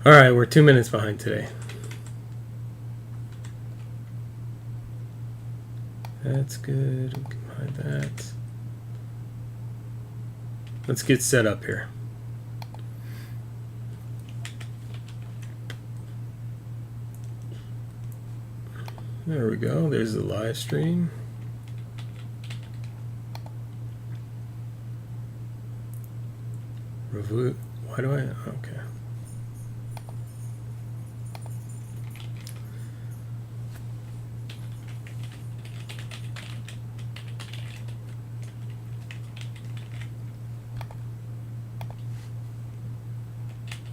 All right, we're 2 minutes behind today. That's good. We can hide that. Let's get set up here. There we go. There's the live stream. Review. Why do I? Okay.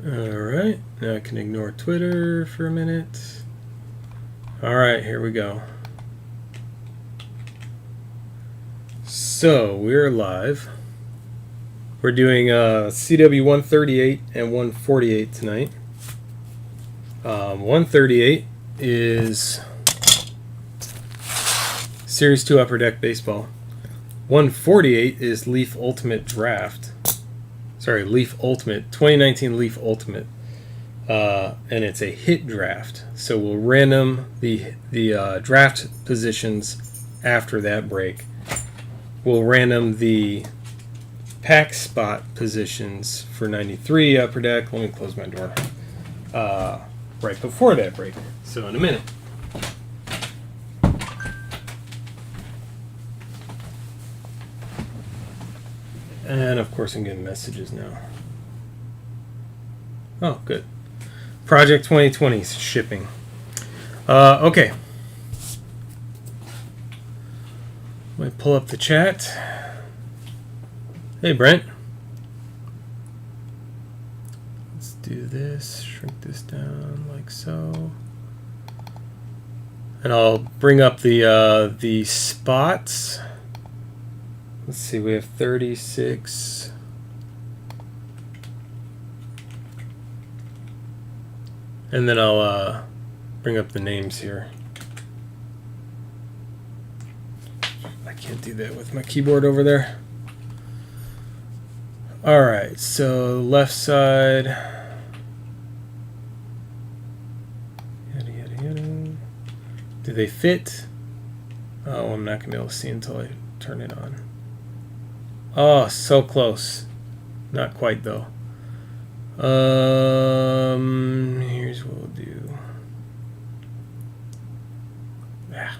Alright, now I can ignore Twitter for a minute. Alright, here we go. So, we're live. We're doing cw138 and 148 tonight. 138 is Series 2 Upper Deck Baseball. 148 is Leaf Ultimate Draft. Sorry, Leaf Ultimate, 2019 Leaf Ultimate, and it's a hit draft. So we'll random the draft positions after that break. We'll random the pack spot positions for 93 Upper Deck. Let me close my door. Right before that break. So in a minute. And of course I'm getting messages now. Oh, good. Project 2020 shipping. Okay. Let me pull up the chat. Hey, Brent. Let's do this. Shrink this down like so. And I'll bring up the spots. Let's see, we have 36. And then I'll bring up the names here. I can't do that with my keyboard over there. Alright, so left side. Yada, yada, yada. Do they fit? Oh, I'm not going to be able to see until I turn it on. Oh, so close. Not quite, though. Here's what we'll do. Yeah.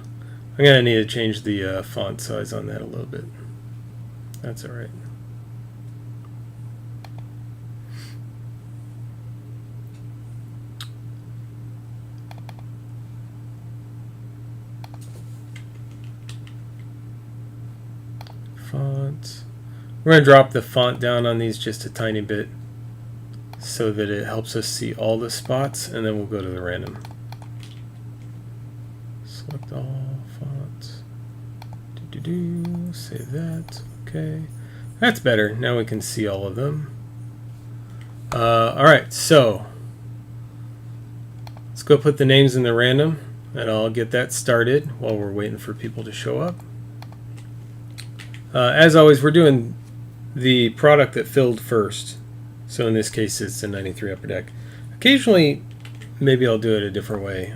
I'm going to need to change the font size on that a little bit. That's all right. Font. We're going to drop the font down on these just a tiny bit so that it helps us see all the spots, and then we'll go to the random. Select all fonts. Save that. Okay. That's better. Now we can see all of them. Alright, so let's go put the names in the random, and I'll get that started while we're waiting for people to show up. As always, we're doing the product that filled first. So in this case, it's a 93 Upper Deck. Occasionally, maybe I'll do it a different way.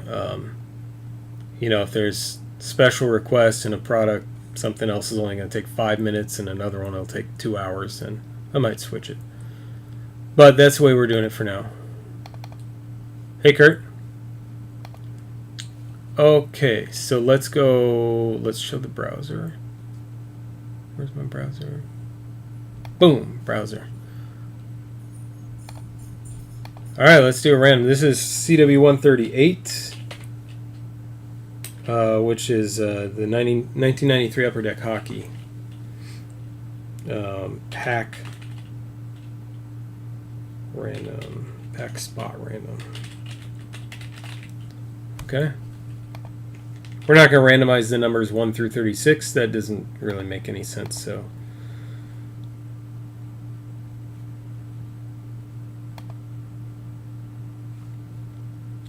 You know, if there's special requests in a product, something else is only going to take 5 minutes and another one will take 2 hours, then I might switch it. But that's the way we're doing it for now. Hey, Kurt. Okay, so let's go. Let's show the browser. Where's my browser? Boom, browser. Alright, let's do a random. This is cw138, which is the 1993 Upper Deck Hockey. Pack random. Pack spot random. Okay. We're not going to randomize the numbers 1 through 36. That doesn't really make any sense, so...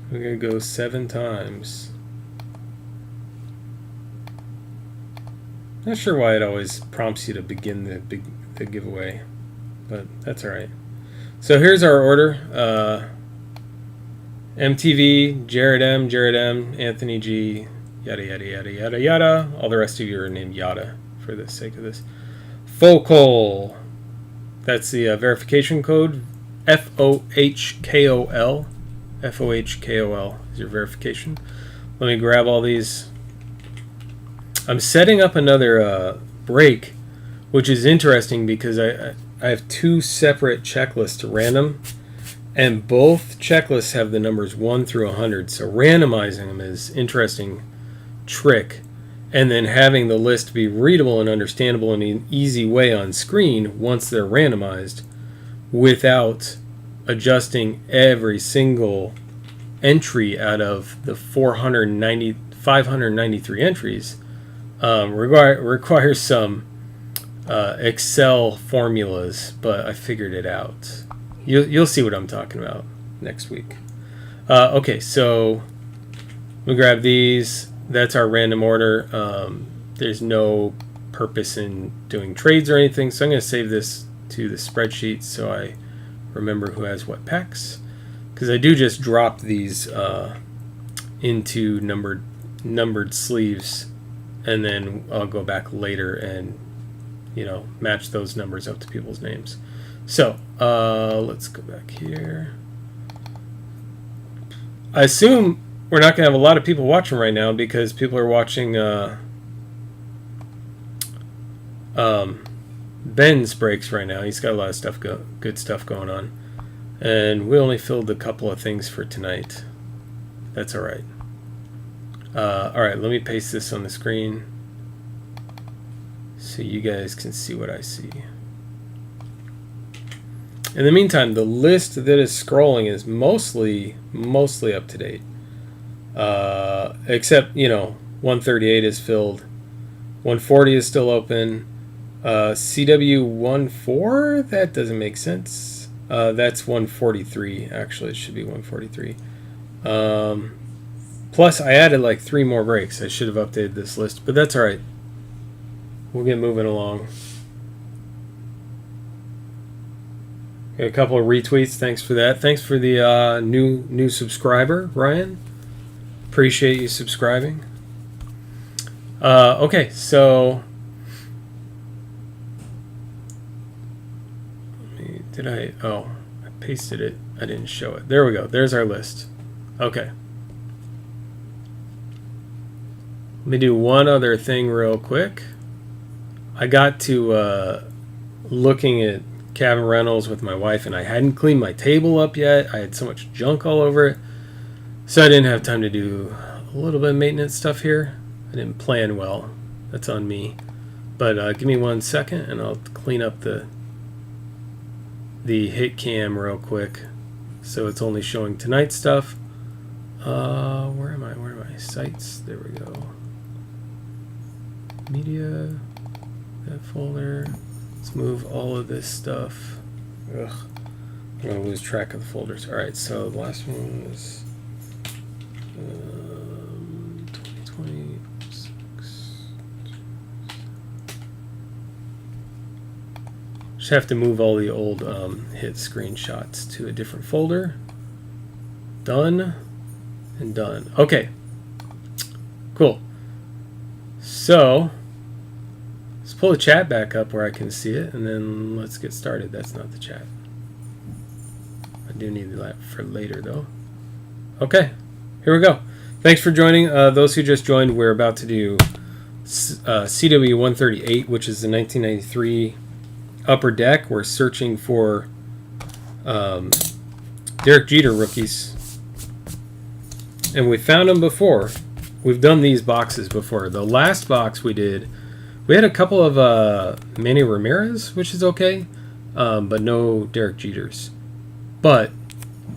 we're going to go 7 times. Not sure why it always prompts you to begin the giveaway, but that's alright. So here's our order. MTV, Jared M, Anthony G, yada yada yada yada yada. All the rest of you are named Yada for the sake of this. Focal. That's the verification code. FOHKOL. FOHKOL is your verification. Let me grab all these. I'm setting up another break, which is interesting because I have two separate checklists to random, and both checklists have the numbers 1 through 100. So randomizing them is an interesting trick, and then having the list be readable and understandable in an easy way on screen once they're randomized, without adjusting every single entry out of the 593 entries. Requires some Excel formulas, but I figured it out. You'll see what I'm talking about next week. Okay, so we grab these. That's our random order. There's no purpose in doing trades or anything, so I'm going to save this to the spreadsheet so I remember who has what packs, because I do just drop these into numbered sleeves, and then I'll go back later and match those numbers up to people's names. So let's go back here. I assume we're not going to have a lot of people watching right now because people are watching Ben's breaks right now. He's got a lot of stuff good stuff going on, and we only filled a couple of things for tonight. That's all right. All right, let me paste this on the screen so you guys can see what I see. In the meantime, the list that is scrolling is mostly up to date, except 138 is filled, 140 is still open, cw148, that doesn't make sense. That's 143. Actually, it should be 143. Plus, I added like 3 more breaks. I should have updated this list, but that's all right. We'll get moving along. Got a couple of retweets. Thanks for that. Thanks for the new subscriber, Ryan. Appreciate you subscribing. Okay, so I pasted it. I didn't show it. There we go. There's our list. Okay. Let me do one other thing real quick. I got to looking at cabin rentals with my wife, and I hadn't cleaned my table up yet. I had so much junk all over it, so I didn't have time to do a little bit of maintenance stuff here. I didn't plan well. That's on me. But give me 1 second, and I'll clean up the hit cam real quick, so it's only showing tonight's stuff. Where am I? Sites. There we go. Media. That folder. Let's move all of this stuff. Ugh. I'm going to lose track of the folders. Alright, so the last one was 2026. Just have to move all the old hit screenshots to a different folder. Done and done. Okay. Cool. So let's pull the chat back up where I can see it, and then let's get started. That's not the chat. I do need that for later, though. Okay, here we go. Thanks for joining. Those who just joined, we're about to do cw138, which is the 1993 Upper Deck. We're searching for Derek Jeter rookies, and we found them before. We've done these boxes before. The last box we did, we had a couple of Manny Ramirez, which is okay, but no Derek Jeters. But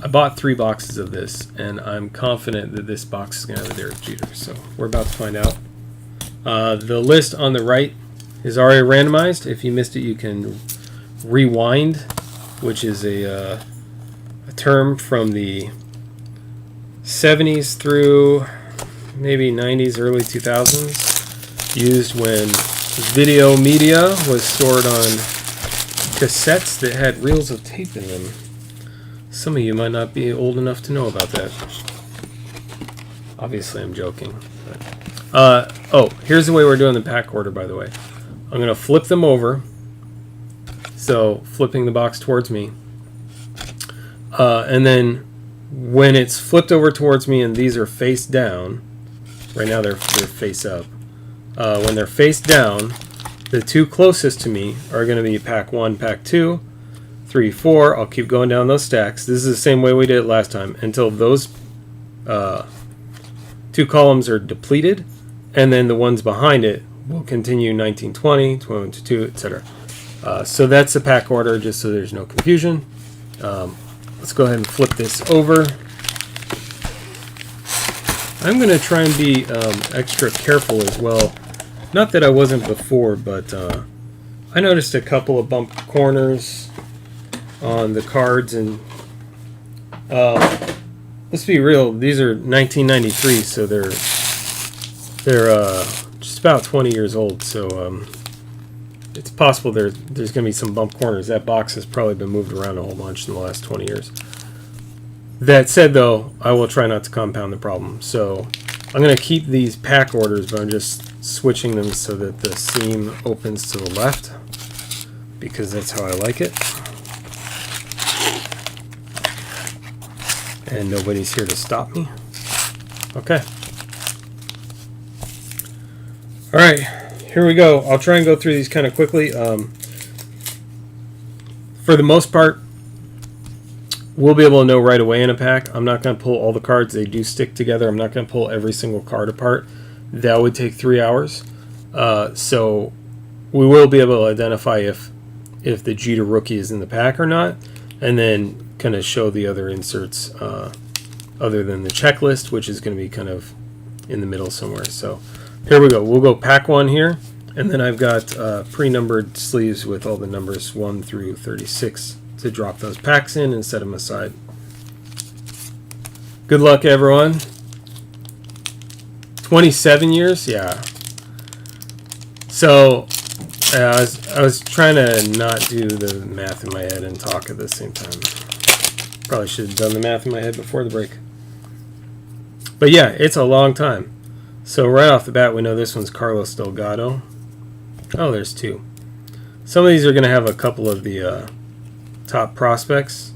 I bought 3 boxes of this, and I'm confident that this box is going to have a Derek Jeter. So we're about to find out. The list on the right is already randomized. If you missed it, you can rewind, which is a term from the 70s through maybe 90s, early 2000s, used when video media was stored on cassettes that had reels of tape in them. Some of you might not be old enough to know about that. Obviously, I'm joking. But, oh, here's the way we're doing the pack order, by the way. I'm going to flip them over. So, flipping the box towards me. And then, when it's flipped over towards me and these are face down, right now they're face up. When they're face down, the two closest to me are going to be pack 1, pack 2, 3, 4. I'll keep going down those stacks. This is the same way we did it last time until those two columns are depleted, and then the ones behind it will continue 1920, 2122, etc. So that's the pack order, just so there's no confusion. Let's go ahead and flip this over. I'm going to try and be extra careful as well. Not that I wasn't before, but I noticed a couple of bump corners on the cards, and let's be real, these are 1993, so they're just about 20 years old, so it's possible there's going to be some bump corners. That box has probably been moved around a whole bunch in the last 20 years. That said, though, I will try not to compound the problem. So I'm going to keep these pack orders, but I'm just switching them so that the seam opens to the left, because that's how I like it. And nobody's here to stop me. Okay. All right, here we go. I'll try and go through these kind of quickly. For the most part, we'll be able to know right away in a pack. I'm not going to pull all the cards. They do stick together. I'm not going to pull every single card apart. That would take 3 hours. So we will be able to identify if the Jeter rookie is in the pack or not, and then kind of show the other inserts other than the checklist, which is going to be kind of in the middle somewhere. So here we go. We'll go pack 1 here, and then I've got pre-numbered sleeves with all the numbers 1 through 36 to drop those packs in and set them aside. Good luck, everyone. 27 years? Yeah. So I was trying to not do the math in my head and talk at the same time. Probably should have done the math in my head before the break. But yeah, it's a long time. So right off the bat, we know this one's Carlos Delgado. Oh, there's 2. Some of these are going to have a couple of the top prospects.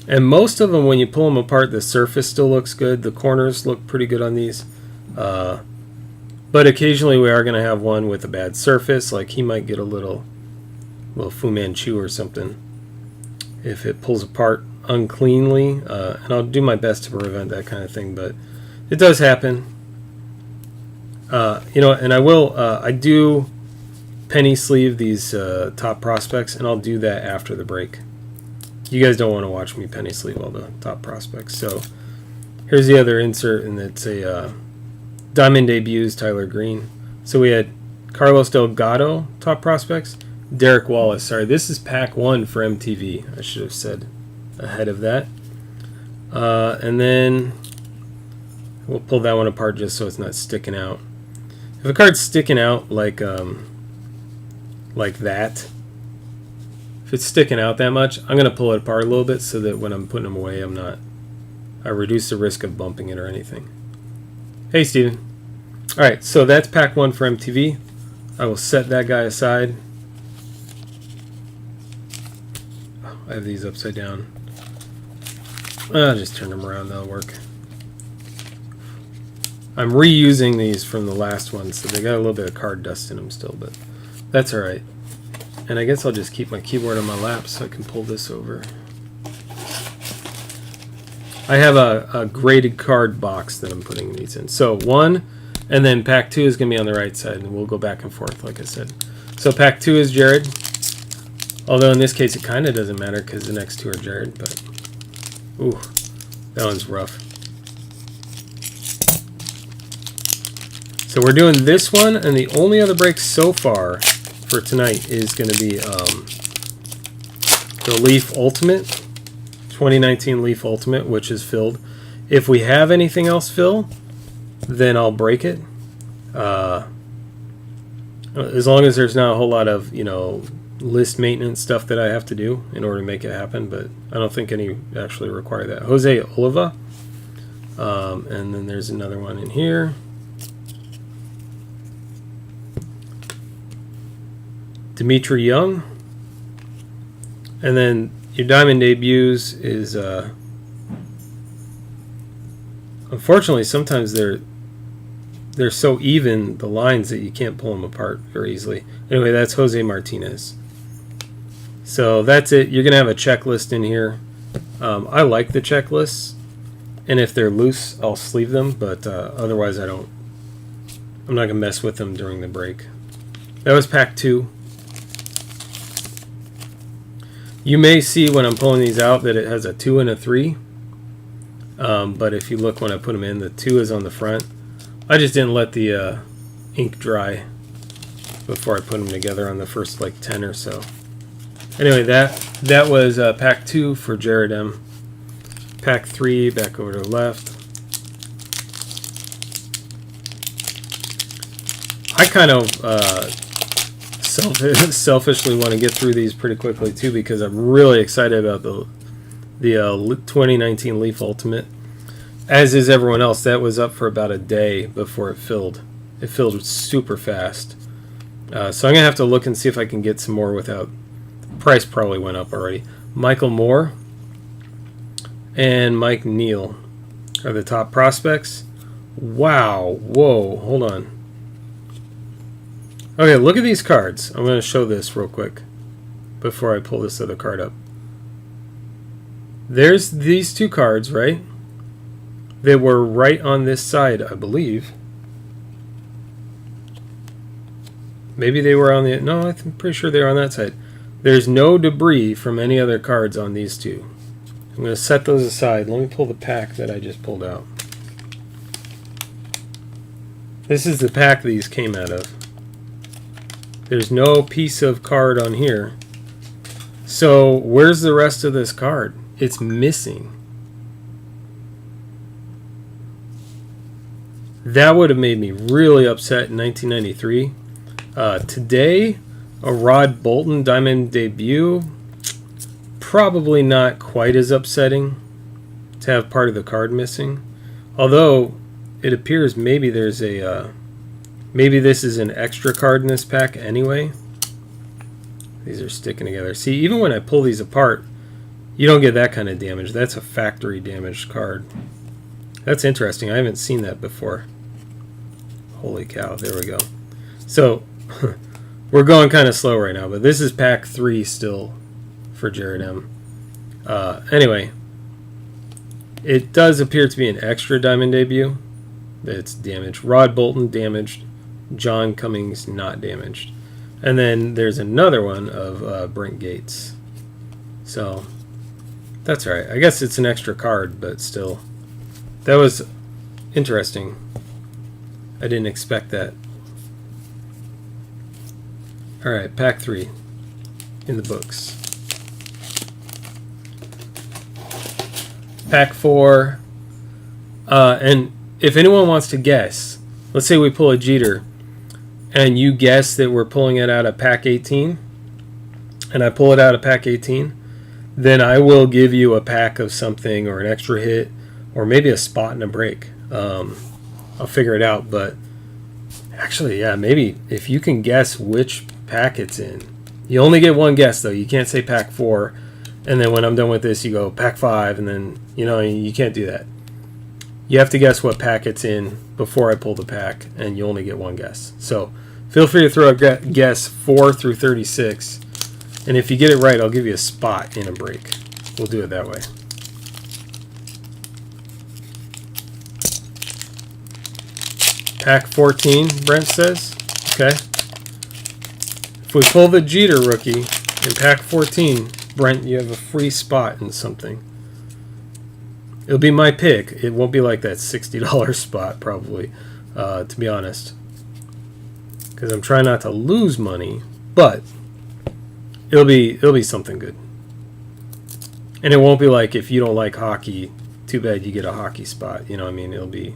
And most of them, when you pull them apart, the surface still looks good. The corners look pretty good on these. But occasionally we are going to have one with a bad surface. Like he might get a little Fu Manchu or something if it pulls apart uncleanly. And I'll do my best to prevent that kind of thing. But it does happen. And I do penny sleeve these top prospects, and I'll do that after the break. You guys don't want to watch me penny sleeve all the top prospects. So here's the other insert, and it's a Diamond Debuts Tyler Green. So we had Carlos Delgado top prospects, Derek Wallace. Sorry, this is pack 1 for MTV. I should have said ahead of that. And then we'll pull that one apart just so it's not sticking out. If a card's sticking out like that, if it's sticking out that much, I'm going to pull it apart a little bit so that when I'm putting them away, I reduce the risk of bumping it or anything. Hey, Steven. All right, so that's pack 1 for MTV. I will set that guy aside. I have these upside down. I'll just turn them around. That'll work. I'm reusing these from the last one, so they got a little bit of card dust in them still, but that's all right. And I guess I'll just keep my keyboard on my lap so I can pull this over. I have a graded card box that I'm putting these in. So 1, and then pack 2 is going to be on the right side, and we'll go back and forth, like I said. So pack 2 is Jared. Although in this case it kind of doesn't matter because the next 2 are Jared, but ooh, that one's rough. So we're doing this one, and the only other break so far for tonight is going to be the Leaf Ultimate, 2019 Leaf Ultimate, which is filled. If we have anything else fill, then I'll break it. As long as there's not a whole lot of, list maintenance stuff that I have to do in order to make it happen, but I don't think any actually require that. Jose Oliva, and then there's another one in here. Dimitri Young, and then your diamond debuts is unfortunately sometimes they're so even, the lines, that you can't pull them apart very easily. Anyway, that's Jose Martinez. So that's it. You're gonna have a checklist in here. I like the checklists, and if they're loose, I'll sleeve them, but otherwise I'm not gonna mess with them during the break. That was pack 2. You may see when I'm pulling these out that it has a 2 and a 3, but if you look when I put them in, the 2 is on the front. I just didn't let the ink dry before I put them together on the first like 10 or so. Anyway, that was pack 2 for Jared M. Pack 3, back over to the left. I kind of selfishly want to get through these pretty quickly too, because I'm really excited about the 2019 Leaf Ultimate. As is everyone else. That was up for about a day before it filled. It filled super fast. So I'm going to have to look and see if I can get some more without... Price probably went up already. Michael Moore and Mike Neal are the top prospects. Wow. Whoa. Hold on. Okay, look at these cards. I'm going to show this real quick before I pull this other card up. There's these two cards, right? They were right on this side, I believe. Maybe they were on the... No, I'm pretty sure they were on that side. There's no debris from any other cards on these two. I'm going to set those aside. Let me pull the pack that I just pulled out. This is the pack these came out of. There's no piece of card on here. So where's the rest of this card? It's missing. That would have made me really upset in 1993. Today, a Rod Bolton Diamond debut, probably not quite as upsetting to have part of the card missing. Although, it appears maybe there's a... maybe this is an extra card in this pack anyway. These are sticking together. See, even when I pull these apart, you don't get that kind of damage. That's a factory damaged card. That's interesting. I haven't seen that before. Holy cow, there we go. So, we're going kind of slow right now, but this is pack 3 still for Jared M. Anyway, it does appear to be an extra diamond debut that's damaged. Rod Bolton damaged. John Cummings not damaged. And then there's another one of Brent Gates. So, that's alright. I guess it's an extra card, but still. That was interesting. I didn't expect that. Alright, pack 3 in the books. Pack 4. And if anyone wants to guess, let's say we pull a Jeter, and you guess that we're pulling it out of pack 18, and I pull it out of pack 18, then I will give you a pack of something, or an extra hit, or maybe a spot in a break. I'll figure it out, but actually, yeah, maybe if you can guess which pack it's in. You only get one guess, though. You can't say pack 4, and then when I'm done with this, you go pack 5, and then, you can't do that. You have to guess what pack it's in before I pull the pack, and you only get one guess. So feel free to throw a guess 4 through 36, and if you get it right, I'll give you a spot in a break. We'll do it that way. Pack 14, Brent says. Okay. If we pull the Jeter rookie in pack 14, Brent, you have a free spot in something. It'll be my pick. It won't be like that $60 spot, probably, to be honest. Because I'm trying not to lose money, but it'll be something good. And it won't be like, if you don't like hockey, too bad you get a hockey spot. You know what I mean? It'll be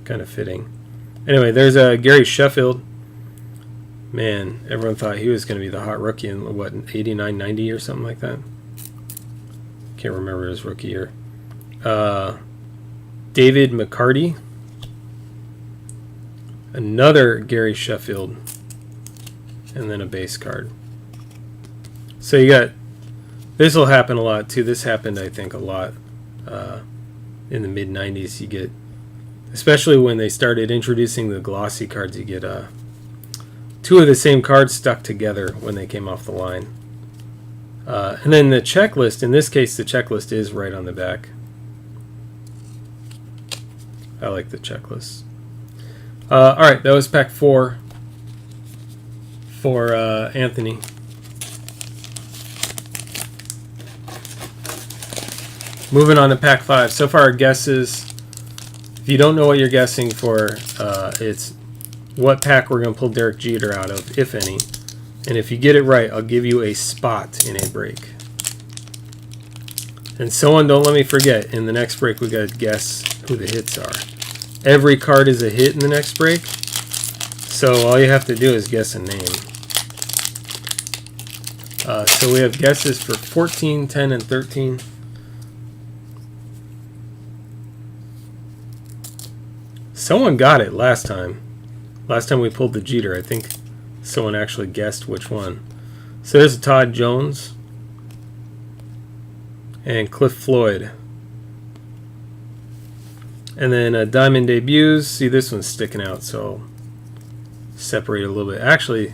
kind of fitting. Anyway, there's Gary Sheffield. Man, everyone thought he was going to be the hot rookie in, what, 89, 90 or something like that? Can't remember his rookie year. David McCarty. Another Gary Sheffield. And then a base card. So you got... This will happen a lot, too. This happened, I think, a lot in the mid-90s. You get... Especially when they started introducing the glossy cards, you get... two of the same cards stuck together when they came off the line. And then the checklist, in this case, the checklist is right on the back. I like the checklist. Alright, that was pack 4 for Anthony. Moving on to pack 5. So far, our guesses, if you don't know what you're guessing for, it's what pack we're going to pull Derek Jeter out of, if any. And if you get it right, I'll give you a spot in a break. And someone, don't let me forget, in the next break we got to guess who the hits are. Every card is a hit in the next break, so all you have to do is guess a name. So we have guesses for 14, 10, and 13. Someone got it last time. Last time we pulled the Jeter, I think someone actually guessed which one. So there's Todd Jones and Cliff Floyd. And then Diamond Debuts. See, this one's sticking out, so I'll separate it a little bit. Actually,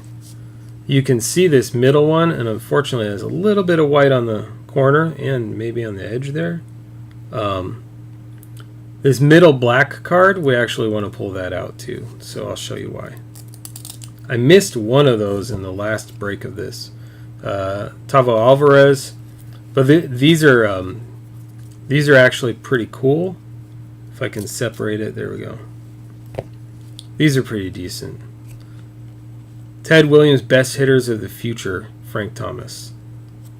you can see this middle one, and unfortunately there's a little bit of white on the corner and maybe on the edge there. This middle black card, we actually want to pull that out too, so I'll show you why. I missed one of those in the last break of this. Tavo Alvarez, but these are actually pretty cool. If I can separate it, there we go. These are pretty decent. Ted Williams, best hitters of the future, Frank Thomas.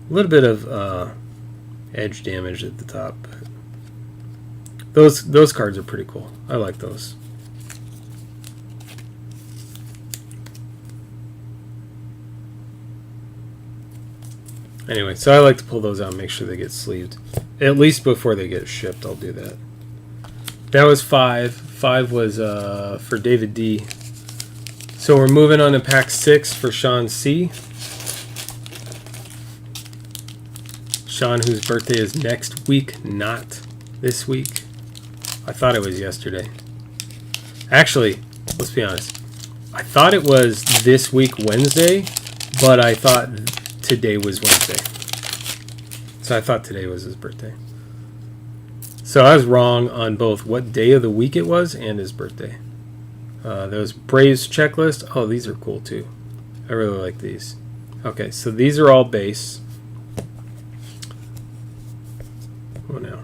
A little bit of edge damage at the top. But those cards are pretty cool. I like those. Anyway, so I like to pull those out and make sure they get sleeved. At least before they get shipped, I'll do that. That was 5. 5 was for David D. So we're moving on to pack 6 for Sean C. Sean, whose birthday is next week, not this week. I thought it was yesterday. Actually, let's be honest. I thought it was this week, Wednesday, but I thought today was Wednesday. So I thought today was his birthday. So I was wrong on both what day of the week it was and his birthday. There was Braves checklist. Oh, these are cool too. I really like these. Okay, so these are all base. Oh no.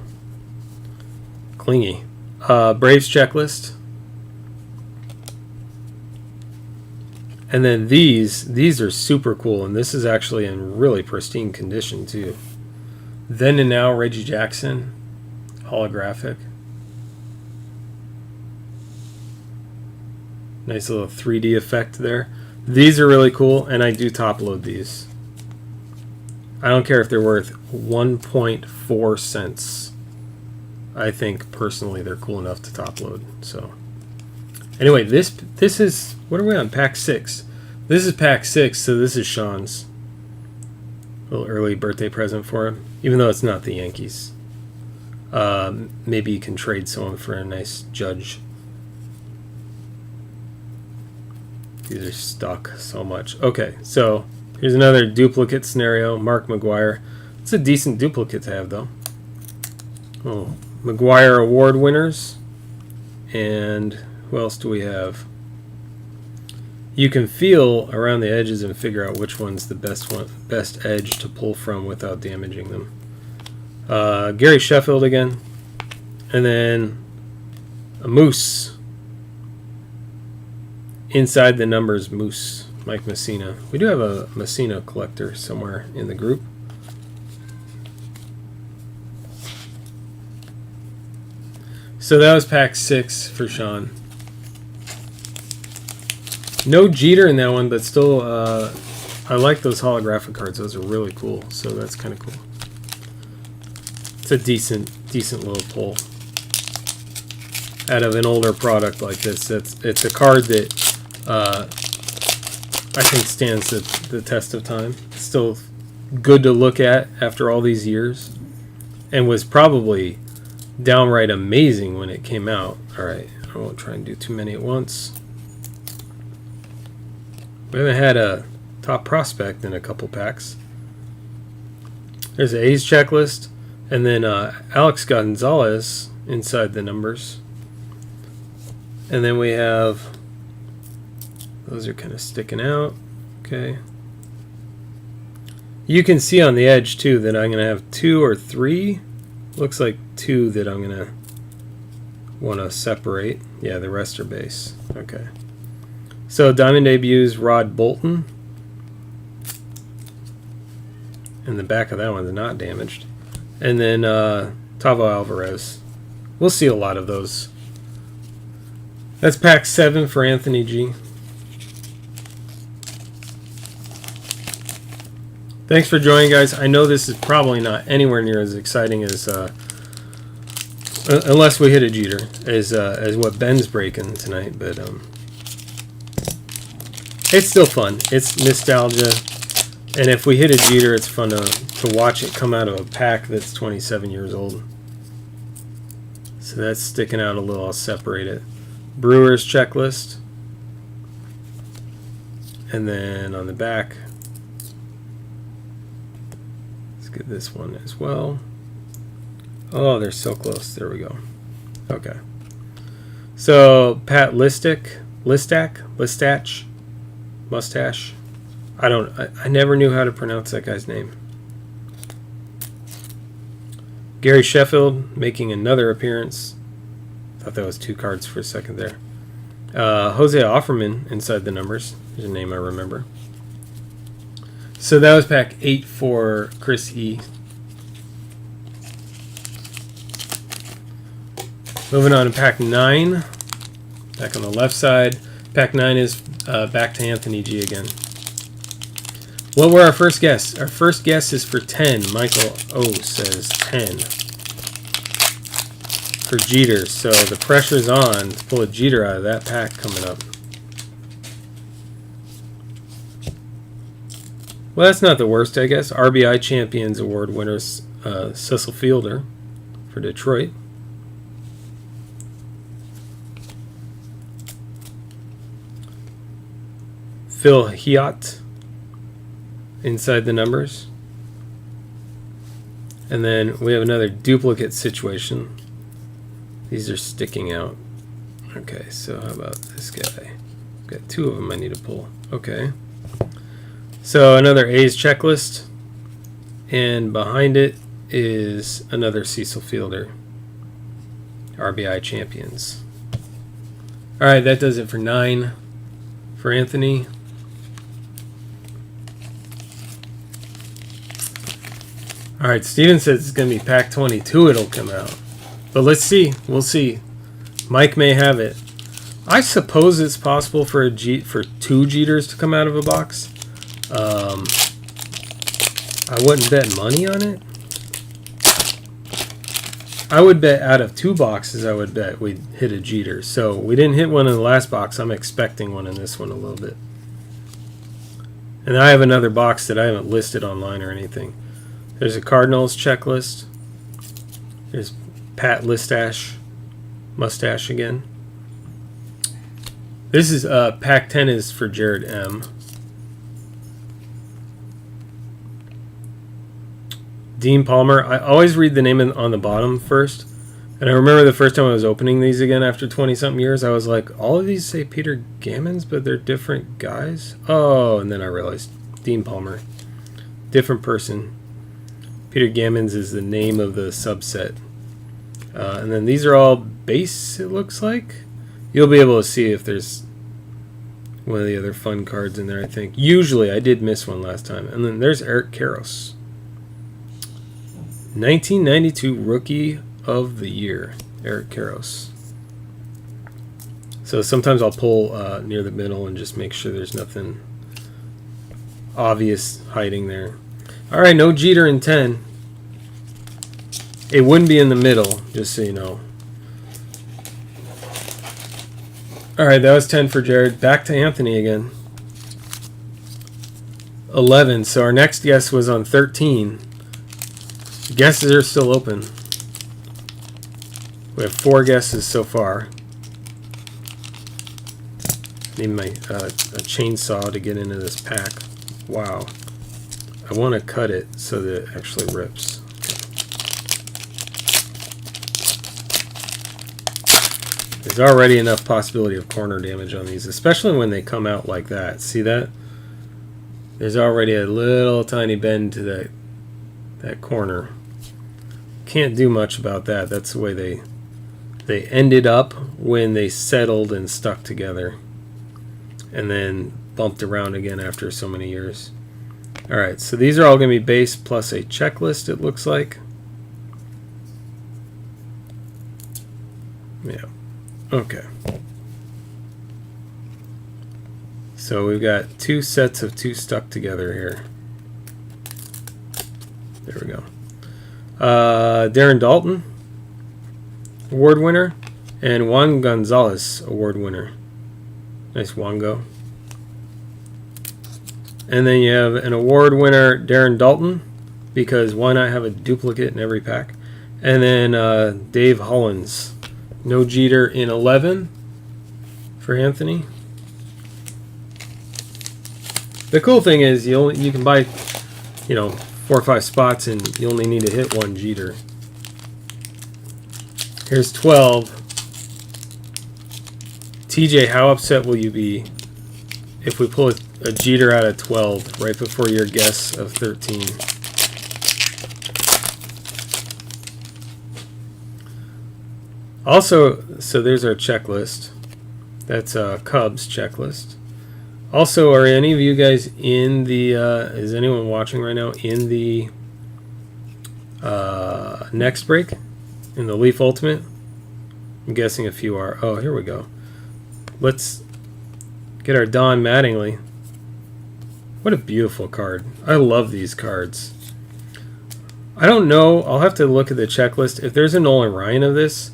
Clingy. Braves checklist. And then these are super cool, and this is actually in really pristine condition too. Then and Now, Reggie Jackson, holographic. Nice little 3D effect there. These are really cool, and I do top load these. I don't care if they're worth 1.4 cents. I think personally they're cool enough to top load. So anyway, this is, what are we on? Pack 6. This is pack 6, so this is Sean's little early birthday present for him, even though it's not the Yankees. Maybe you can trade someone for a nice Judge. These are stuck so much. Okay, so here's another duplicate scenario. Mark McGwire. It's a decent duplicate to have, though. Oh, McGwire Award winners. And who else do we have? You can feel around the edges and figure out which one's the best edge to pull from without damaging them. Gary Sheffield again. And then a Moose. Inside the numbers, Moose. Mike Messina. We do have a Messina collector somewhere in the group. So that was pack 6 for Sean. No Jeter in that one, but still, I like those holographic cards. Those are really cool. So that's kind of cool. It's a decent little pull out of an older product like this. It's a card that I think stands the test of time. It's still good to look at after all these years, and was probably downright amazing when it came out. All right, I won't try and do too many at once. We haven't had a top prospect in a couple packs. There's an A's checklist, and then Alex Gonzalez inside the numbers. And then we have, those are kind of sticking out. Okay. You can see on the edge too that I'm going to have 2 or 3. Looks like 2 that I'm going to want to separate. Yeah, the rest are base. Okay. So Diamond debuts Rod Bolton. And the back of that one's not damaged. And then Tavo Alvarez. We'll see a lot of those. That's pack 7 for Anthony G. Thanks for joining, guys. I know this is probably not anywhere near as exciting as, unless we hit a Jeter, as what Ben's breaking tonight. But it's still fun. It's nostalgia, and if we hit a Jeter, it's fun to watch it come out of a pack that's 27 years old. So that's sticking out a little. I'll separate it. Brewers checklist, and then on the back, let's get this one as well. Oh, they're so close. There we go. Okay. So Pat Mustache. I never knew how to pronounce that guy's name. Gary Sheffield making another appearance. Thought that was 2 cards for a second there. Jose Offerman inside the numbers. There's a name I remember. So that was pack 8 for Chris E. Moving on to pack 9. Back on the left side. Pack 9 is back to Anthony G again. What were our first guesses? Our first guess is for 10. Michael O says 10. For Jeter, so the pressure's on to pull a Jeter out of that pack coming up. Well, that's not the worst, I guess. RBI Champions Award winners Cecil Fielder for Detroit. Phil Hiott inside the numbers. And then we have another duplicate situation. These are sticking out. Okay, so how about this guy? Got 2 of them I need to pull. Okay. So another A's checklist. And behind it is another Cecil Fielder. RBI champions. Alright, that does it for 9 for Anthony. Alright, Steven says it's going to be pack 22 it'll come out. But let's see. We'll see. Mike may have it. I suppose it's possible for 2 Jeters to come out of a box. I wouldn't bet money on it. I would bet out of 2 boxes, I would bet we'd hit a Jeter. So we didn't hit one in the last box. I'm expecting one in this one a little bit. And I have another box that I haven't listed online or anything. There's a Cardinals checklist. There's Pat Mustache again. This is pack 10 is for Jared M. Dean Palmer. I always read the name on the bottom first. And I remember the first time I was opening these again after 20-something years, I was like, all of these say Peter Gammons, but they're different guys? Oh, and then I realized Dean Palmer. Different person. Peter Gammons is the name of the subset. And then these are all base, it looks like. You'll be able to see if there's one of the other fun cards in there, I think. Usually, I did miss one last time. And then there's Eric Karros. 1992 Rookie of the Year, Eric Karros. So sometimes I'll pull near the middle and just make sure there's nothing obvious hiding there. All right, no Jeter in 10. It wouldn't be in the middle, just so you know. All right, that was 10 for Jared. Back to Anthony again. 11. So our next guess was on 13. The guesses are still open. We have 4 guesses so far. Need my a chainsaw to get into this pack. Wow. I want to cut it so that it actually rips. Okay. There's already enough possibility of corner damage on these, especially when they come out like that. See that? There's already a little tiny bend to that corner. Can't do much about that. That's the way they ended up when they settled and stuck together, and then bumped around again after so many years. All right, so these are all going to be base plus a checklist, it looks like. Yeah. Okay. So we've got 2 sets of 2 stuck together here. There we go. Darren Dalton, award winner, and Juan Gonzalez, award winner. Nice Wango. And then you have an award winner, Darren Dalton, because why not have a duplicate in every pack? And then Dave Hollins, no Jeter in 11 for Anthony. The cool thing is you can buy, 4 or 5 spots and you only need to hit 1 Jeter. Here's 12. TJ, how upset will you be if we pull a Jeter out of 12 right before your guess of 13? Also, so there's our checklist. That's a Cubs checklist. Also, are any of you guys in the, is anyone watching right now in the next break? In the Leaf Ultimate? I'm guessing a few are. Oh, here we go. Let's get our Don Mattingly. What a beautiful card. I love these cards. I don't know. I'll have to look at the checklist. If there's a Nolan Ryan of this,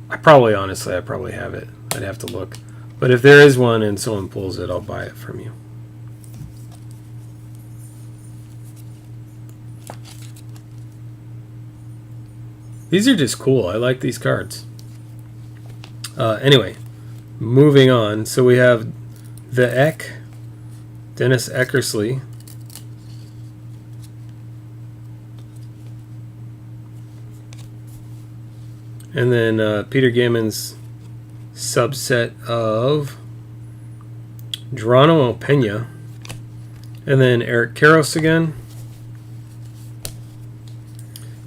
I probably have it. I'd have to look. But if there is one and someone pulls it, I'll buy it from you. These are just cool. I like these cards. Anyway, moving on. So we have the Eck, Dennis Eckersley. And then Peter Gammon's subset of Geronimo Pena. And then Eric Karros again.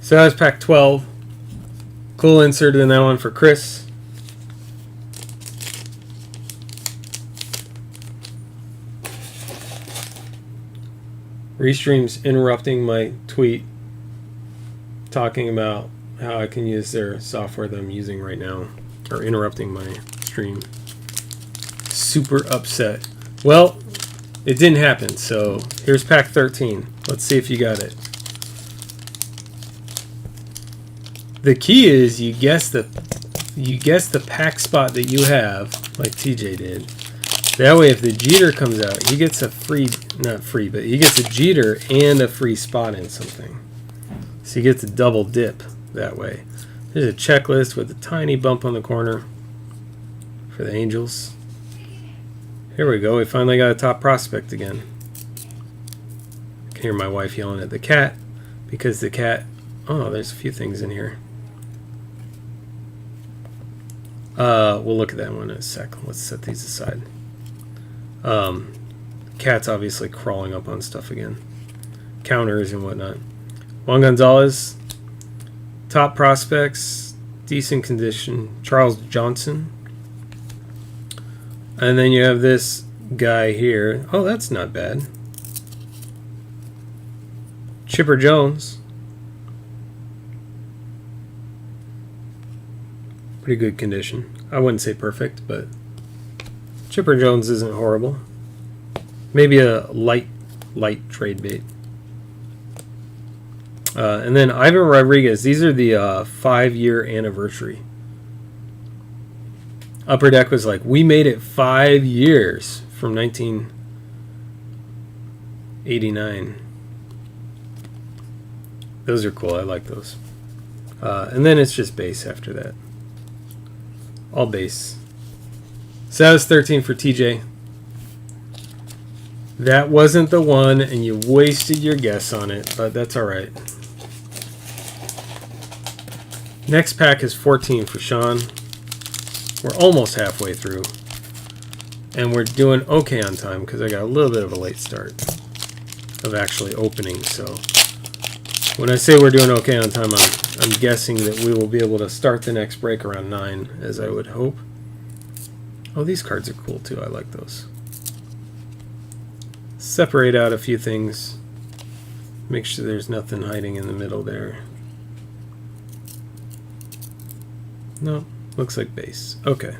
So that was pack 12. Cool insert in that one for Chris. Restream's interrupting my tweet talking about how I can use their software that I'm using right now, or interrupting my stream. Super upset. Well, it didn't happen, so here's pack 13. Let's see if you got it. The key is you guess the pack spot that you have, like TJ did. That way, if the Jeter comes out, he gets a free, not free, but he gets a Jeter and a free spot in something. So he gets a double dip that way. There's a checklist with a tiny bump on the corner for the Angels. Here we go. We finally got a top prospect again. I can hear my wife yelling at the cat because the cat... Oh, there's a few things in here. We'll look at that one in a sec. Let's set these aside. Cat's obviously crawling up on stuff again. Counters and whatnot. Juan Gonzalez. Top prospects. Decent condition. Charles Johnson. And then you have this guy here. Oh, that's not bad. Chipper Jones. Pretty good condition. I wouldn't say perfect, but Chipper Jones isn't horrible. Maybe a light trade bait. And then Ivan Rodriguez. These are the 5-year anniversary. Upper Deck was like, we made it 5 years from 1989. Those are cool. I like those. And then it's just base after that. All base. So that was 13 for TJ. That wasn't the one, and you wasted your guess on it, but that's alright. Next pack is 14 for Sean. We're almost halfway through. And we're doing okay on time because I got a little bit of a late start of actually opening. So when I say we're doing okay on time, I'm guessing that we will be able to start the next break around 9, as I would hope. Oh, these cards are cool too. I like those. Separate out a few things. Make sure there's nothing hiding in the middle there. No, looks like base. Okay.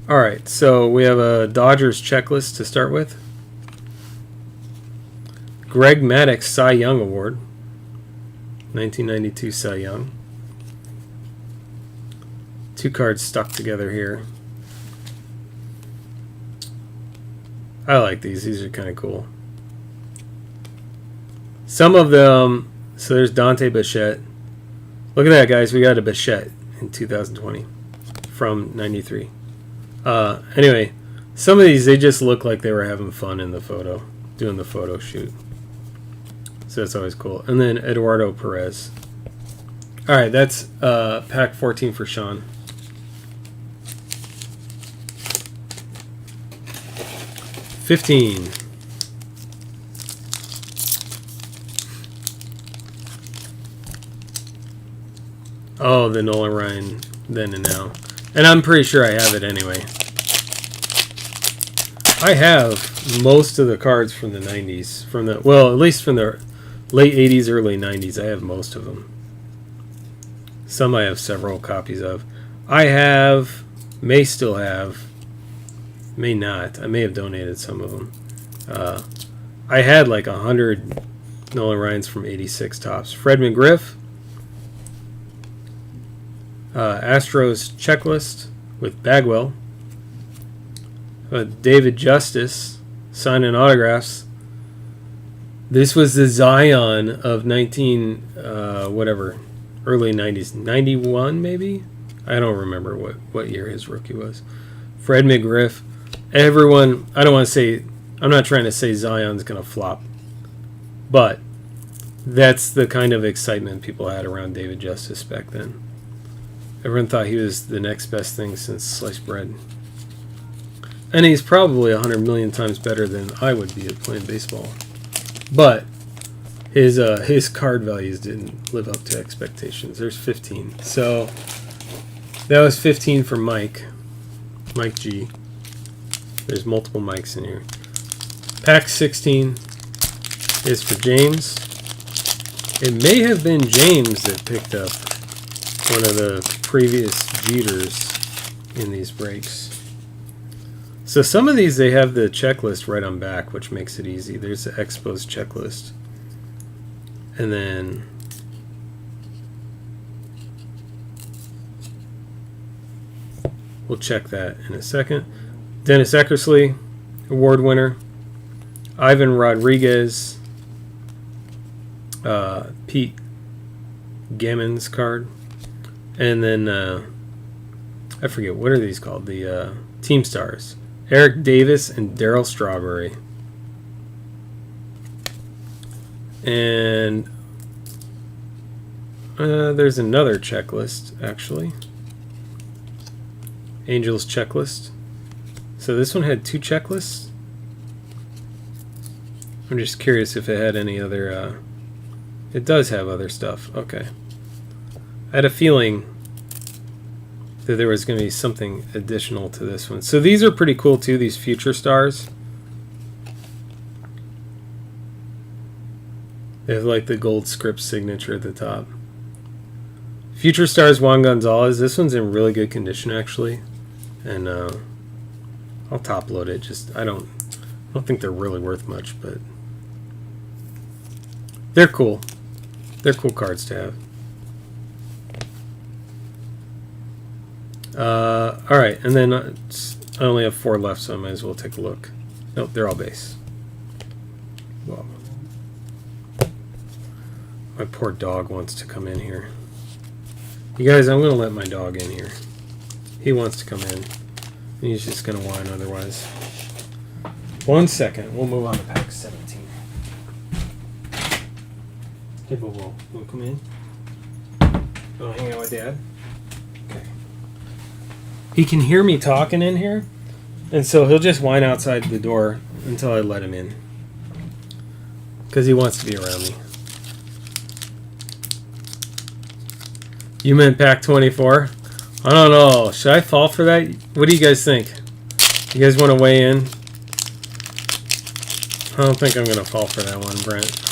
Alright, so we have a Dodgers checklist to start with. Greg Maddux Cy Young Award. 1992 Cy Young. 2 cards stuck together here. I like these. These are kind of cool. Some of them... So there's Dante Bichette. Look at that, guys. We got a Bichette in 2020 from 93. Anyway, some of these, they just look like they were having fun in the photo, doing the photo shoot. So that's always cool. And then Eduardo Perez. All right, that's pack 14 for Sean. $15. Oh, the Nolan Ryan then and now. And I'm pretty sure I have it anyway. I have most of the cards from the 90s. From the, well, at least from the late 80s, early 90s. I have most of them. Some I have several copies of. I have, may still have, may not. I may have donated some of them. I had like 100 Nolan Ryans from 86 tops. Fred McGriff. Astros checklist with Bagwell. David Justice signing autographs. This was the Zion of 19 whatever, early 90s, 91 maybe. I don't remember what year his rookie was. Fred McGriff. Everyone, I don't want to say, I'm not trying to say Zion's gonna flop, but that's the kind of excitement people had around David Justice back then. Everyone thought he was the next best thing since sliced bread. And he's probably 100 million times better than I would be at playing baseball. But his card values didn't live up to expectations. There's 15. So that was 15 for Mike. Mike G. There's multiple mics in here. Pack 16 is for James. It may have been James that picked up one of the previous Jeters in these breaks. So some of these, they have the checklist right on back, which makes it easy. There's the Expos checklist. And then we'll check that in a second. Dennis Eckersley, award winner. Ivan Rodriguez. Pete Gammons card. And then, I forget, what are these called? The Team Stars. Eric Davis and Darryl Strawberry. And there's another checklist, actually. Angels checklist. So this one had 2 checklists. I'm just curious if it had any other... it does have other stuff. Okay. I had a feeling that there was going to be something additional to this one. So these are pretty cool too, these future stars. They have like the gold script signature at the top. Future Stars Juan Gonzalez. This one's in really good condition actually, and I'll top load it. Just I don't think they're really worth much, but they're cool. They're cool cards to have. All right, and then I only have 4 left, so I might as well take a look. Nope, they're all base. Well, my poor dog wants to come in here. You guys, I'm going to let my dog in here. He wants to come in. He's just going to whine otherwise. 1 second. We'll move on to pack 17. Hey, Bobo, will you come in? Want to hang out with Dad? Okay. He can hear me talking in here, and so he'll just whine outside the door until I let him in. Because he wants to be around me. You meant pack 24? I don't know. Should I fall for that? What do you guys think? You guys want to weigh in? I don't think I'm going to fall for that one, Brent.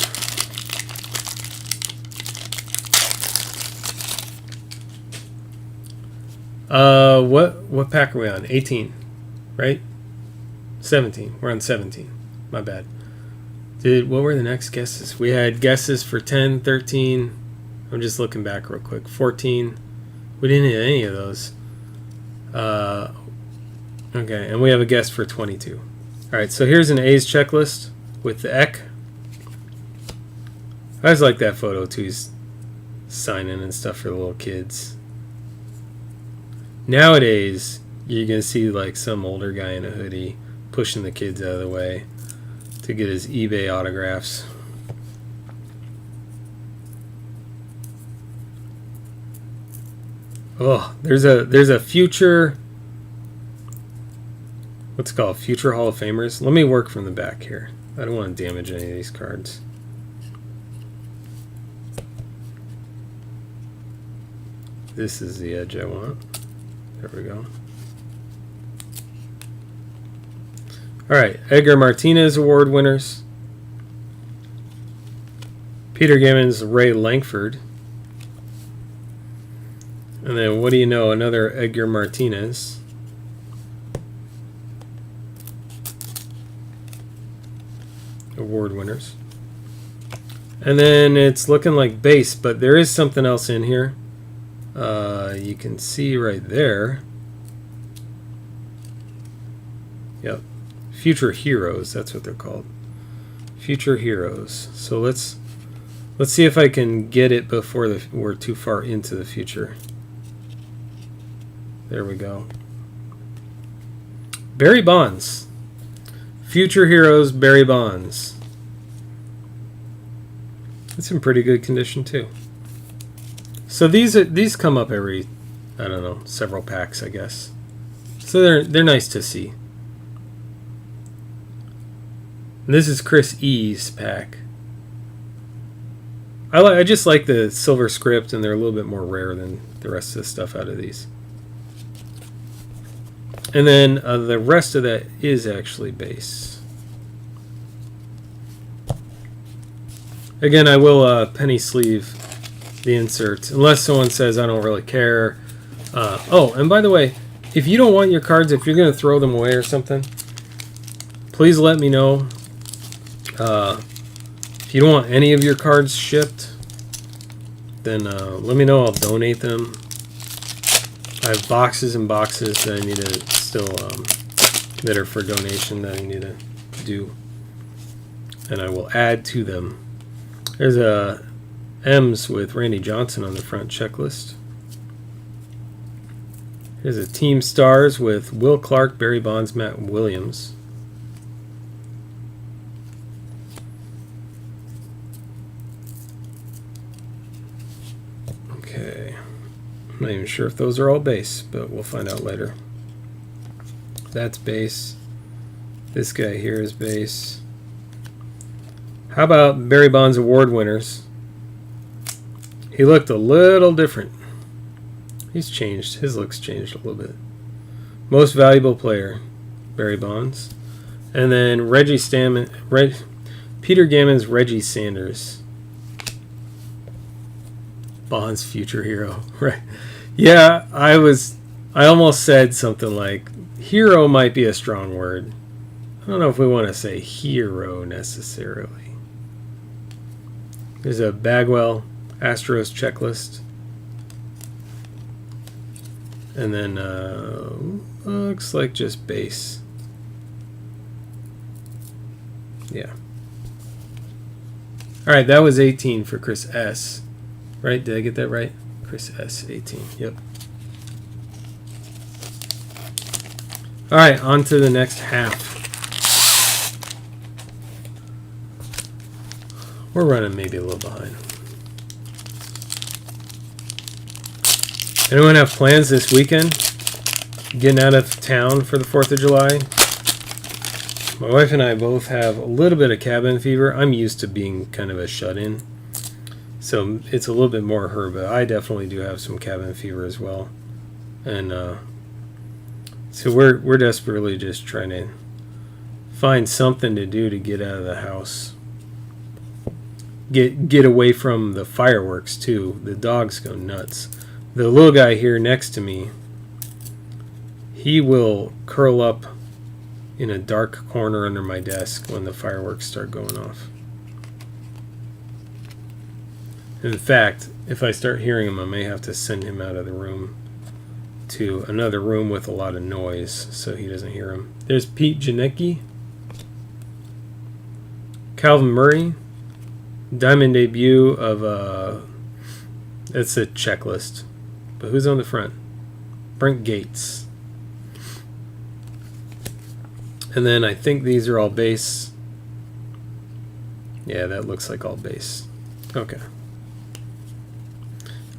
What pack are we on? 18, right? 17. We're on 17. My bad. What were the next guesses? We had guesses for 10, 13. I'm just looking back real quick. 14. We didn't hit any of those. Okay, and we have a guess for 22. All right, so here's an A's checklist with the Eck. I always like that photo too. He's signing and stuff for the little kids. Nowadays, you're going to see like some older guy in a hoodie pushing the kids out of the way to get his eBay autographs. Oh, there's a future, what's it called? Future Hall of Famers. Let me work from the back here. I don't want to damage any of these cards. This is the edge I want. There we go. All right, Edgar Martinez Award winners. Peter Gammons, Ray Langford. And then, what do you know? Another Edgar Martinez. Award winners. And then it's looking like base, but there is something else in here. You can see right there. Yep. Future Heroes, that's what they're called. Future Heroes. So let's see if I can get it before we're too far into the future. There we go. Barry Bonds. Future Heroes, Barry Bonds. It's in pretty good condition too. So these come up every, I don't know, several packs, I guess. So they're nice to see. And this is Chris E's pack. I just like the silver script, and they're a little bit more rare than the rest of the stuff out of these. And then the rest of that is actually base. Again, I will penny sleeve the inserts, unless someone says I don't really care. Oh, and by the way, if you don't want your cards, if you're going to throw them away or something, please let me know. If you don't want any of your cards shipped, then let me know. I'll donate them. I have boxes and boxes that I need to still that are for donation that I need to do, and I will add to them. There's a M's with Randy Johnson on the front checklist. Here's a Team Stars with Will Clark, Barry Bonds, Matt Williams. Okay, I'm not even sure if those are all base, but we'll find out later. That's base. This guy here is base. How about Barry Bonds Award winners? He looked a little different. He's changed. His look's changed a little bit. Most valuable player, Barry Bonds. And then Peter Gammons, Reggie Sanders. Bond's future hero. Right. Yeah, I almost said something like hero might be a strong word. I don't know if we want to say hero necessarily. There's a Bagwell Astros checklist. And then looks like just base. Yeah. Alright, that was 18 for Chris S. Right? Did I get that right? Chris S, 18. Yep. Alright, on to the next half. We're running maybe a little behind. Anyone have plans this weekend? Getting out of town for the 4th of July? My wife and I both have a little bit of cabin fever. I'm used to being kind of a shut-in, so it's a little bit more her, but I definitely do have some cabin fever as well. And so we're desperately just trying to find something to do to get out of the house. Get away from the fireworks too. The dogs go nuts. The little guy here next to me, he will curl up in a dark corner under my desk when the fireworks start going off. In fact, if I start hearing him, I may have to send him out of the room to another room with a lot of noise so he doesn't hear him. There's Pete Janicki, Calvin Murray, diamond debut of it's a checklist, but who's on the front? Brent Gates. And then I think these are all base. Yeah, that looks like all base. Okay.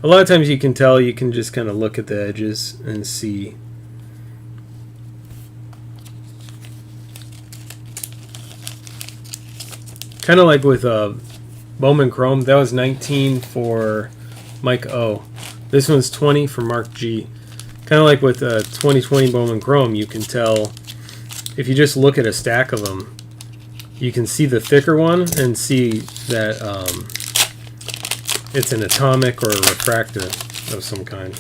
A lot of times you can tell, you can just kind of look at the edges and see. Kind of like with Bowman Chrome. That was 19 for Mike O. This one's 20 for Mark G. Kind of like with 2020 Bowman Chrome, you can tell if you just look at a stack of them, you can see the thicker one and see that it's an atomic or a refractor of some kind.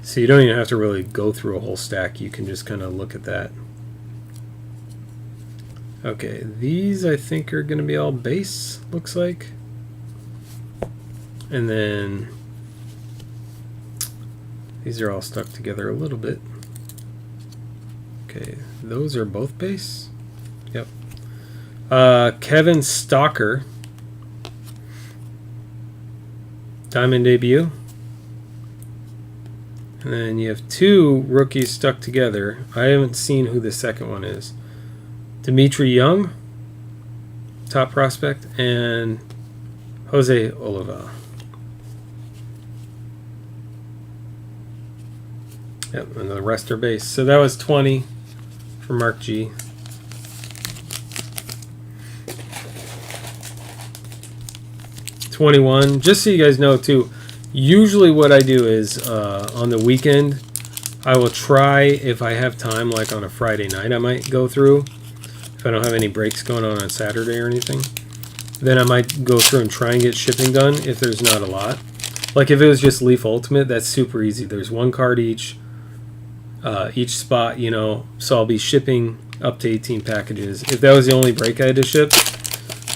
So you don't even have to really go through a whole stack. You can just kind of look at that. Okay, these I think are going to be all base, looks like. And then these are all stuck together a little bit. Okay, those are both base. Yep. Kevin Stalker, diamond debut. And then you have two rookies stuck together. I haven't seen who the second one is. Dimitri Young, top prospect, and Jose Oliva. Yep, and the rest are base. So that was 20 for Mark G. $21. Just so you guys know too, usually what I do is on the weekend, I will try, if I have time, like on a Friday night, I might go through. If I don't have any breaks going on Saturday or anything, then I might go through and try and get shipping done if there's not a lot. Like if it was just Leaf Ultimate, that's super easy. There's one card each spot, you know, so I'll be shipping up to 18 packages. If that was the only break I had to ship,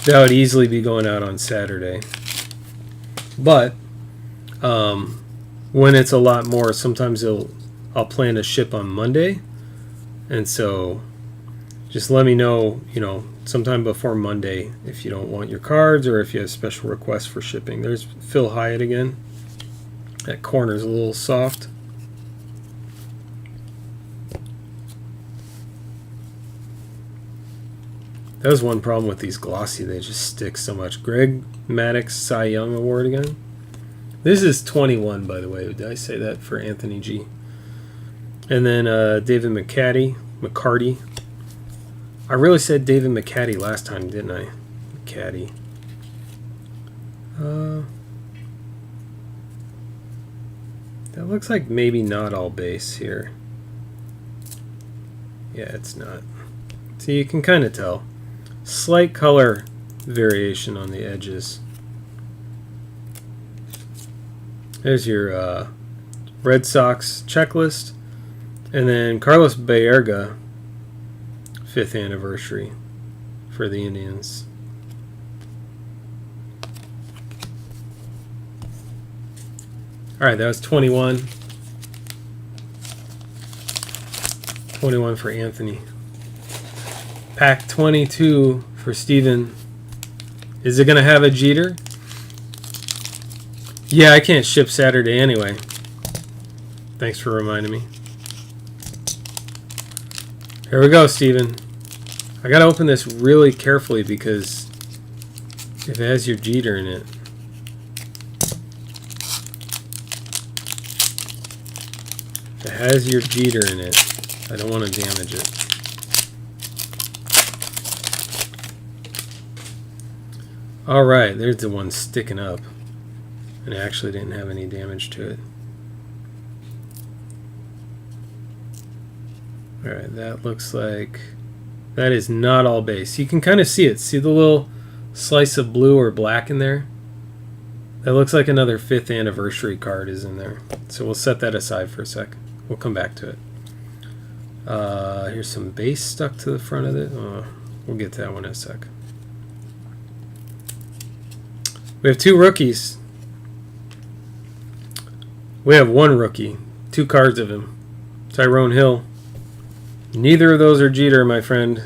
that would easily be going out on Saturday. But when it's a lot more, sometimes I'll plan to ship on Monday, and so just let me know, you know, sometime before Monday if you don't want your cards or if you have special requests for shipping. There's Phil Hyatt again. That corner's a little soft. That was one problem with these glossy. They just stick so much. Greg Maddux Cy Young Award again. This is 21, by the way. Did I say that for Anthony G? And then David McCarty. I really said David McCarty last time, didn't I? McCarty. That looks like maybe not all base here. Yeah, it's not. So you can kind of tell. Slight color variation on the edges. There's your Red Sox checklist. And then Carlos Baerga, 5th anniversary for the Indians. All right, that was 21. 21 for Anthony. Pack 22 for Steven. Is it going to have a Jeter? Yeah, I can't ship Saturday anyway. Thanks for reminding me. Here we go, Steven. I got to open this really carefully because if it has your Jeter in it. If it has your Jeter in it, I don't want to damage it. Alright, there's the one sticking up. And it actually didn't have any damage to it. Alright, that looks like... That is not all base. You can kind of see it. See the little slice of blue or black in there? That looks like another 5th anniversary card is in there. So we'll set that aside for a sec. We'll come back to it. Here's some base stuck to the front of it. We'll get to that one in a sec. We have 2 rookies. We have 1 rookie. 2 cards of him. Tyrone Hill. Neither of those are Jeter, my friend.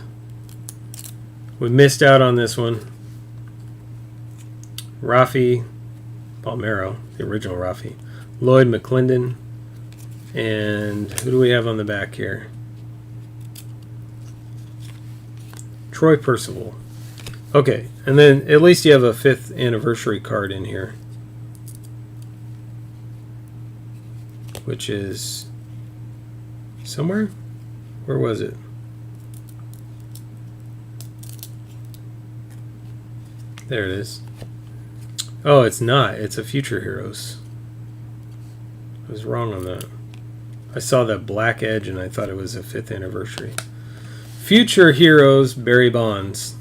We missed out on this one. Rafi Palmeiro, the original Rafi. Lloyd McClendon. And who do we have on the back here? Troy Percival. Okay, and then at least you have a 5th anniversary card in here. Which is somewhere? Where was it? There it is. Oh, it's not. It's a Future Heroes. I was wrong on that. I saw that black edge and I thought it was a 5th anniversary. Future Heroes, Barry Bonds.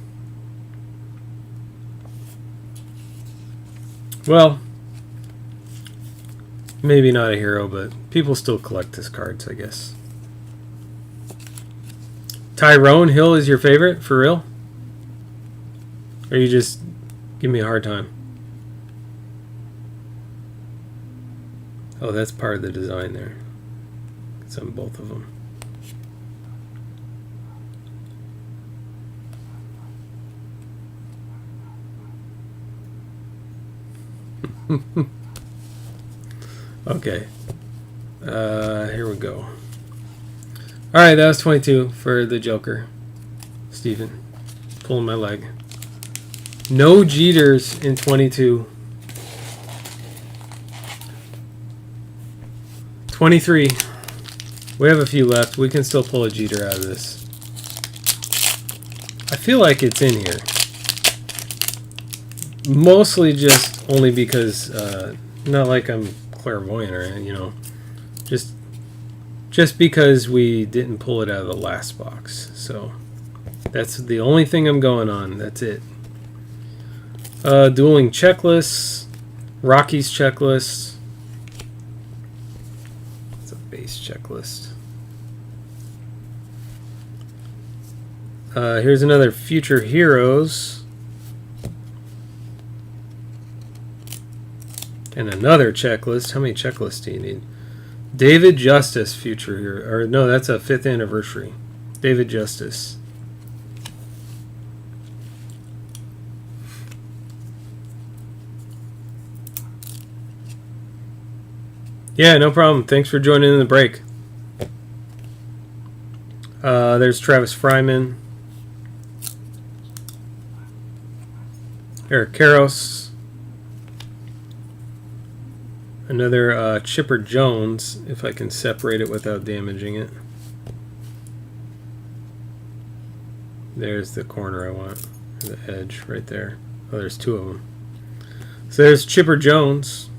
Well, maybe not a hero, but people still collect his cards, I guess. Tyrone Hill is your favorite, for real? Or you just give me a hard time? Oh, that's part of the design there. It's on both of them. Okay. Here we go. Alright, that was 22 for the Joker. Steven. Pulling my leg. No Jeters in 22. 23. We have a few left. We can still pull a Jeter out of this. I feel like it's in here. Mostly just only because, not like I'm clairvoyant or anything, you know. Just because we didn't pull it out of the last box. So that's the only thing I'm going on. That's it. Dueling checklists. Rockies checklist. It's a base checklist. Here's another Future Heroes. And another checklist. How many checklists do you need? David Justice Future Hero. Or no, that's a 5th anniversary. David Justice. Yeah, no problem. Thanks for joining in the break. There's Travis Fryman. Eric Karros. Another Chipper Jones, if I can separate it without damaging it. There's the corner I want, the edge right there. Oh, there's 2 of them. So there's Chipper Jones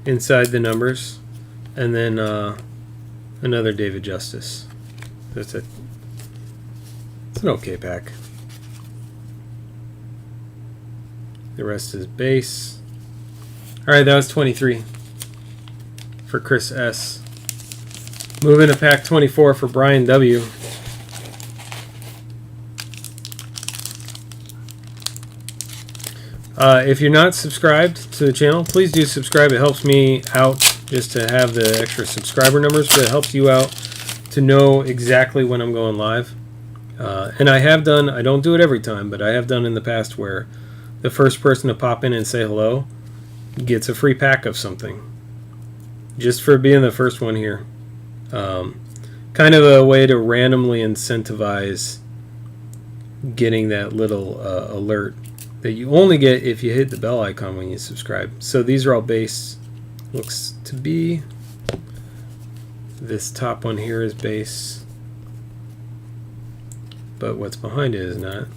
inside the numbers, and then another David Justice. That's it. It's an okay pack. The rest is base. All right, that was 23 for Chris S. Moving to pack 24 for Brian W. If you're not subscribed to the channel, please do subscribe. It helps me out just to have the extra subscriber numbers, but it helps you out to know exactly when I'm going live. And I have done, I don't do it every time, but I have done in the past where the first person to pop in and say hello gets a free pack of something. Just for being the first one here. Kind of a way to randomly incentivize getting that little alert that you only get if you hit the bell icon when you subscribe. So these are all base. Looks to be. This top one here is base. But what's behind it is not.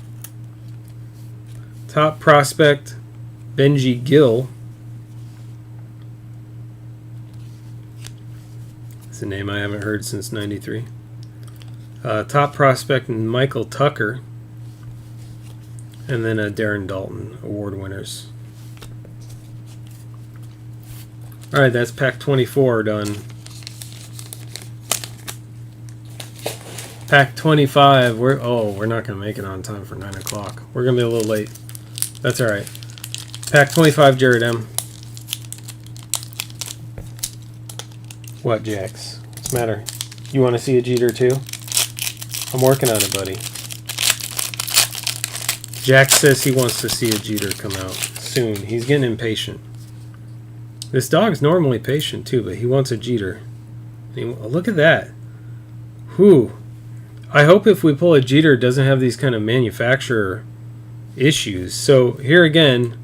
Top prospect, Benji Gill. It's a name I haven't heard since '93. Top prospect, Michael Tucker. And then Darren Dalton, award winners. All right, that's pack 24 done. Pack 25. We're not gonna make it on time for 9 o'clock. We're gonna be a little late. That's all right. Pack 25, Jared M. What, Jax? What's the matter? You want to see a Jeter too? I'm working on it, buddy. Jack says he wants to see a Jeter come out soon. He's getting impatient. This dog's normally patient too, but he wants a Jeter. Look at that. Whew. I hope if we pull a Jeter, it doesn't have these kind of manufacturer issues. So here again,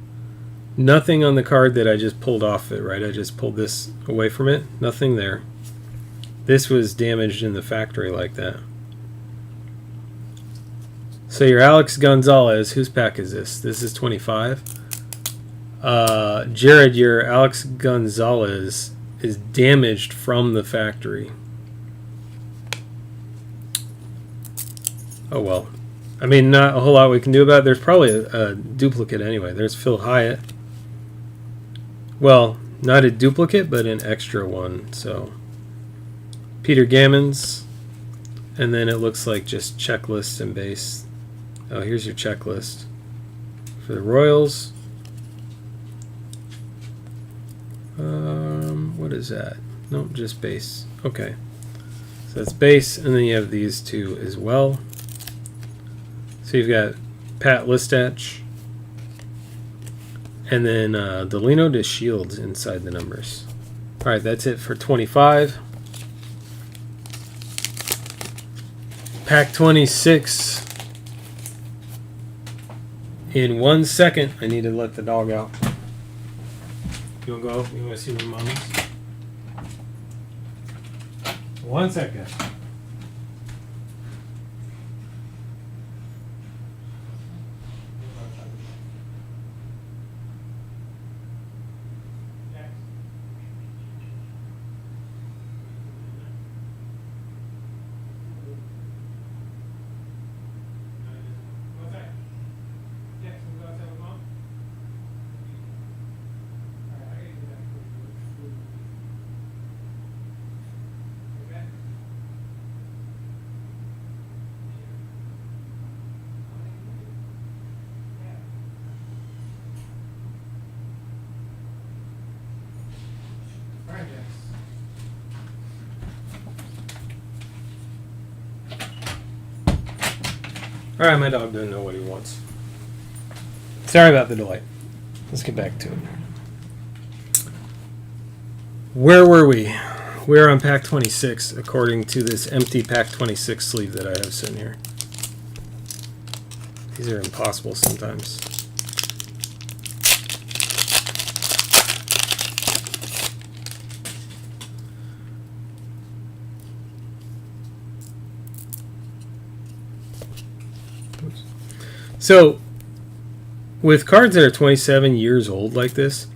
nothing on the card that I just pulled off it, right? I just pulled this away from it. Nothing there. This was damaged in the factory like that. So your Alex Gonzalez, whose pack is this? This is 25. Jared, your Alex Gonzalez is damaged from the factory. Oh well. I mean, not a whole lot we can do about it. There's probably a duplicate anyway. There's Phil Hyatt. Well, not a duplicate, but an extra one. So Peter Gammons. And then it looks like just checklist and base. Oh, here's your checklist for the Royals. What is that? Nope, just base. Okay. So that's base, and then you have these two as well. So you've got Pat Listach, and then Delino de Shields inside the numbers. All right, that's it for 25. Pack 26. In 1 second, I need to let the dog out. You want to go? You want to see my mommies? 1 second. Alright, my dog doesn't know what he wants. Sorry about the delay. Let's get back to it. Where were we? We're on pack 26, according to this empty pack 26 sleeve that I have sitting here. These are impossible sometimes. So, with cards that are 27 years old like this,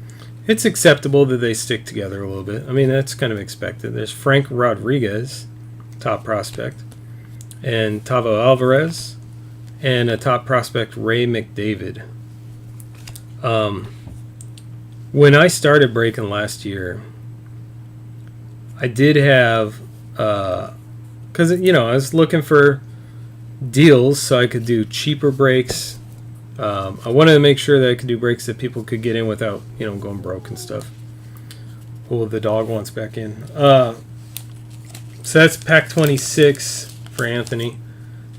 it's acceptable that they stick together a little bit. I mean, that's kind of expected. There's Frank Rodriguez, top prospect, and Tavo Alvarez, and a top prospect, Ray McDavid. When I started breaking last year, I did have, because I was looking for deals so I could do cheaper breaks. I wanted to make sure that I could do breaks that people could get in without going broke and stuff. Oh, the dog wants back in. So that's pack 26 for Anthony,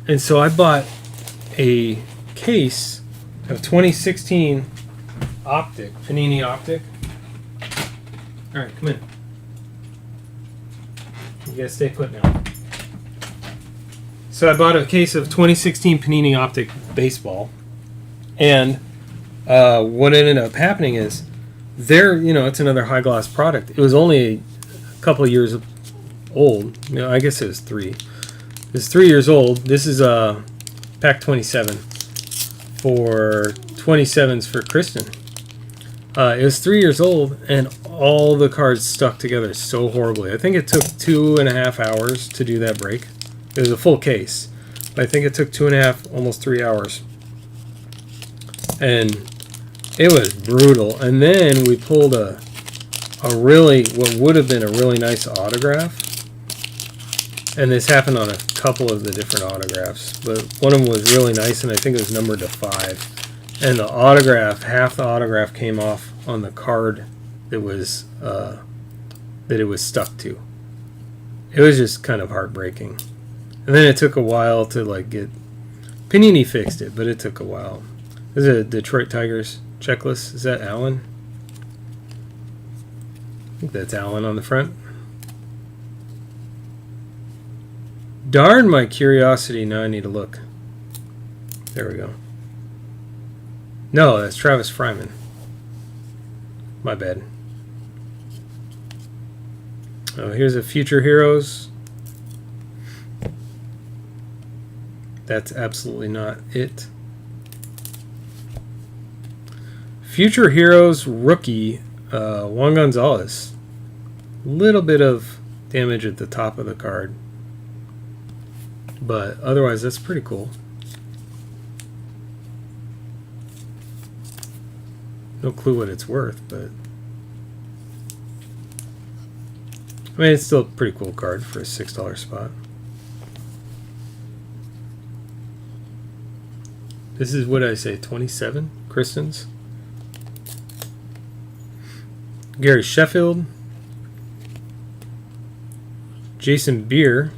and so I bought a case of 2016 Optic, Panini Optic. All right, come in. You guys stay put now. So I bought a case of 2016 Panini Optic baseball, and what ended up happening is it's another high gloss product. It was only a couple of years old. I guess it was 3. It's 3 years old. This is pack 27 for 27s for Kristen. It was 3 years old, and all the cards stuck together so horribly. I think it took 2.5 hours to do that break. It was a full case, but I think it took 2.5, almost 3 hours. And it was brutal. And then we pulled what would have been a really nice autograph. And this happened on a couple of the different autographs, but one of them was really nice, and I think it was numbered to 5. And the autograph, half the autograph came off on the card that was that it was stuck to. It was just kind of heartbreaking. And then it took a while to get Panini fixed it, but it took a while. This is a Detroit Tigers checklist. Is that Allen? I think that's Allen on the front. Darn my curiosity, now I need to look. There we go. No, that's Travis Fryman. My bad. Oh, here's a Future Heroes. That's absolutely not it. Future Heroes rookie, Juan Gonzalez. Little bit of damage at the top of the card, but otherwise that's pretty cool. No clue what it's worth, but I mean, it's still a pretty cool card for a $6 spot. This is, what did I say, 27 Kristen's. Gary Sheffield. Jason Beer.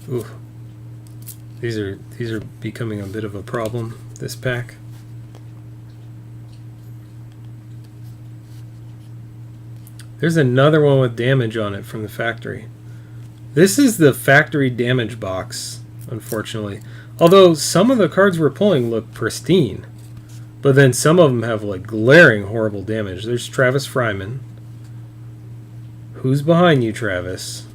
Ooh. These are becoming a bit of a problem, this pack. There's another one with damage on it from the factory. This is the factory damage box, unfortunately. Although some of the cards we're pulling look pristine, but then some of them have glaring horrible damage. There's Travis Fryman. Who's behind you, Travis?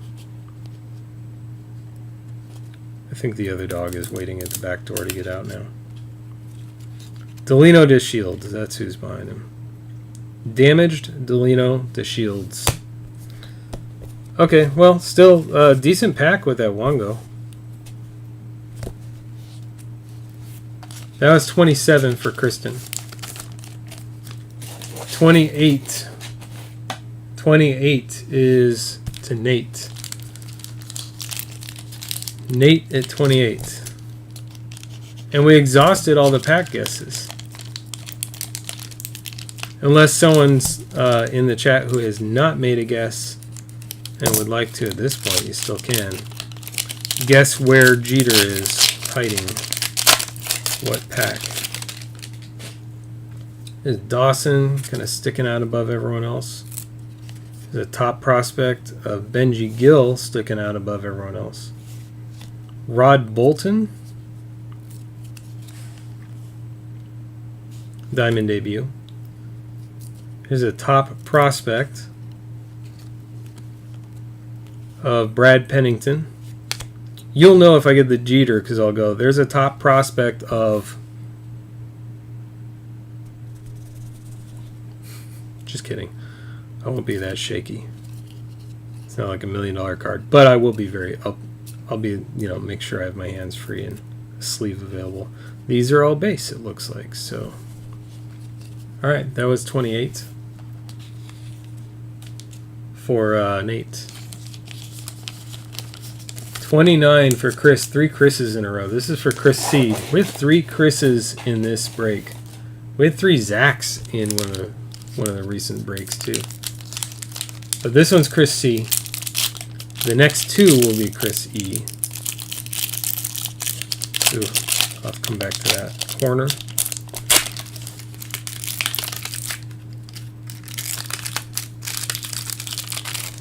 I think the other dog is waiting at the back door to get out now. Delino DeShields, that's who's behind him. Damaged Delino DeShields. Okay, well, still a decent pack with that Wongo. That was 27 for Kristen. 28. 28 is to Nate. Nate at 28. And we exhausted all the pack guesses. Unless someone's in the chat who has not made a guess and would like to at this point, you still can. Guess where Jeter is hiding. What pack? There's Dawson kind of sticking out above everyone else. There's a top prospect of Benji Gill sticking out above everyone else. Rod Bolton. Diamond debut. Here's a top prospect of Brad Pennington. You'll know if I get the Jeter because I'll go, there's a top prospect of... Just kidding. I won't be that shaky. It's not like $1 million card. But I will be very... I'll be, make sure I have my hands free and sleeve available. These are all base, it looks like. So, all right, that was 28 for Nate. 29 for Chris. 3 Chris's in a row. This is for Chris C. We have 3 Chris's in this break. We had 3 Zachs in one of the recent breaks too. But this one's Chris C. The next 2 will be Chris E. Ooh, I'll have to come back to that corner.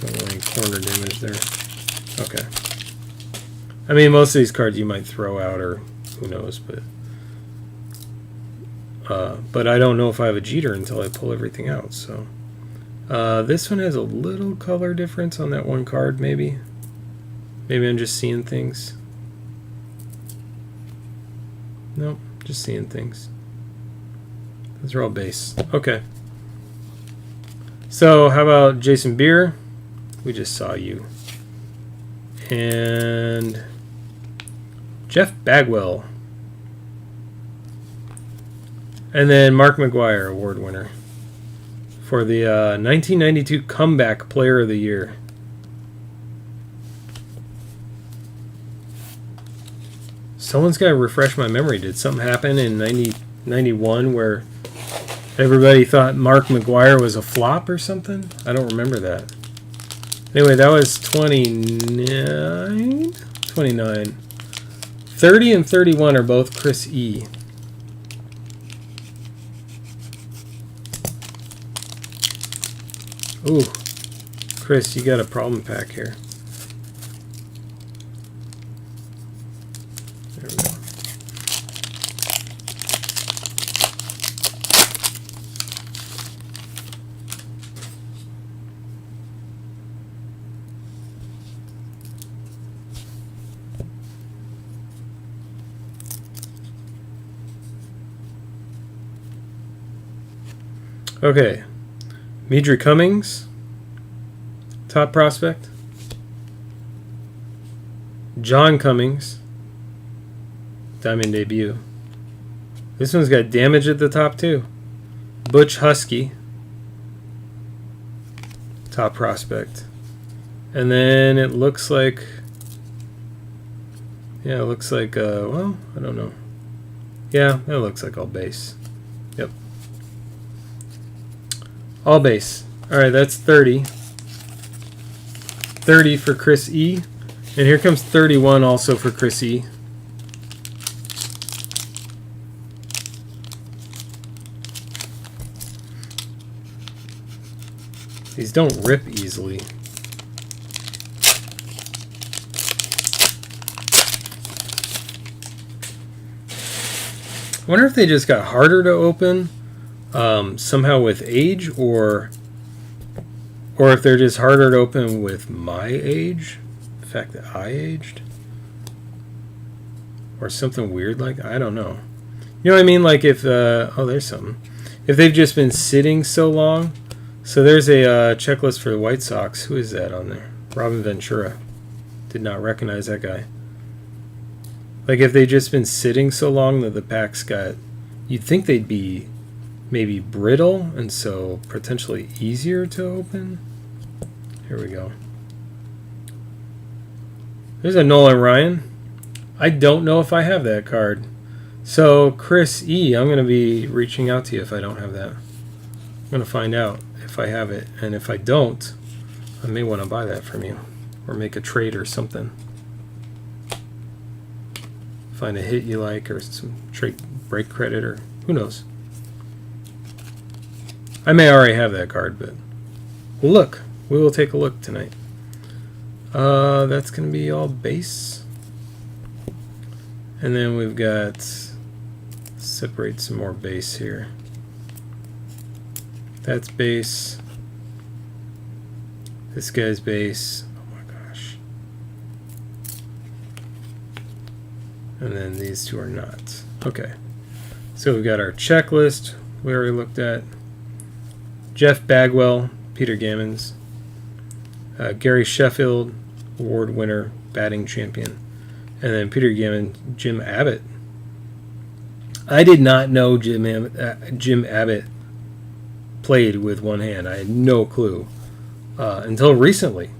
Don't want any corner damage there. Okay. I mean, most of these cards you might throw out, or who knows, but I don't know if I have a Jeter until I pull everything out. So this one has a little color difference on that one card, maybe. Maybe I'm just seeing things. Nope, just seeing things. Those are all base. Okay. So how about Jason Beer? We just saw you. And Jeff Bagwell. And then Mark McGwire, award winner for the 1992 Comeback Player of the Year. Someone's got to refresh my memory. Did something happen in 91 where everybody thought Mark McGwire was a flop or something? I don't remember that. Anyway, that was 29. 30 and 31 are both Chris E. Ooh, Chris, you got a problem pack here. There we go. Okay, Midri Cummings, top prospect. John Cummings, diamond debut. This one's got damage at the top too. Butch Husky, top prospect. And then it looks like, yeah, it looks like, well, I don't know. Yeah, it looks like all base. Yep. All base. Alright, that's 30. 30 for Chris E. And here comes 31 also for Chris E. These don't rip easily. I wonder if they just got harder to open somehow with age, or if they're just harder to open with my age, the fact that I aged, or something weird like, I don't know. You know what I mean? Like if oh, there's something. If they've just been sitting so long. So there's a checklist for the White Sox. Who is that on there? Robin Ventura. Did not recognize that guy. Like if they've just been sitting so long that the packs got, you'd think they'd be maybe brittle and so potentially easier to open. Here we go. There's a Nolan Ryan. I don't know if I have that card. So Chris E, I'm going to be reaching out to you if I don't have that. I'm going to find out if I have it, and if I don't, I may want to buy that from you or make a trade or something. Find a hit you like, or some trade break credit, or who knows. I may already have that card, but we'll look. We will take a look tonight. That's going to be all base. And then we've got, separate some more base here. That's base. This guy's base. Oh my gosh. And then these two are not. Okay. So we've got our checklist we already looked at. Jeff Bagwell, Peter Gammons. Gary Sheffield, award winner, batting champion. And then Peter Gammon, Jim Abbott. I did not know Jim Abbott played with one hand. I had no clue until recently.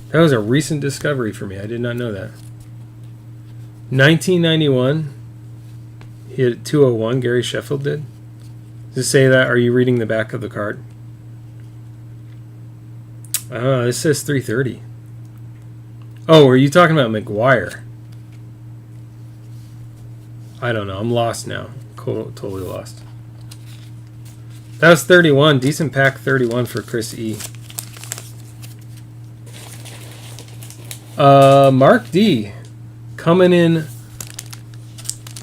That was a recent discovery for me. I did not know that. 1991, he hit 201. Gary Sheffield did. Does it say that? Are you reading the back of the card? This says 330. Oh, are you talking about McGuire? I don't know. I'm lost now. Totally lost. That was 31. Decent pack 31 for Chris E. Mark D. Coming in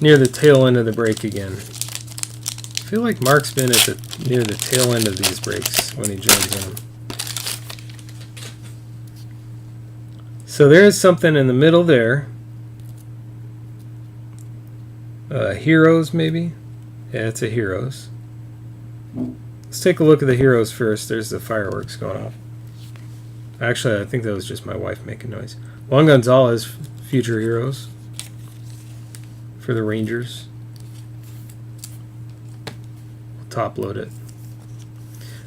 near the tail end of the break again. I feel like Mark's been at near the tail end of these breaks when he joins in. So there's something in the middle there. Heroes, maybe? Yeah, it's a Heroes. Let's take a look at the Heroes first. There's the fireworks going off. Actually, I think that was just my wife making noise. Juan Gonzalez, future Heroes for the Rangers. We'll top load it.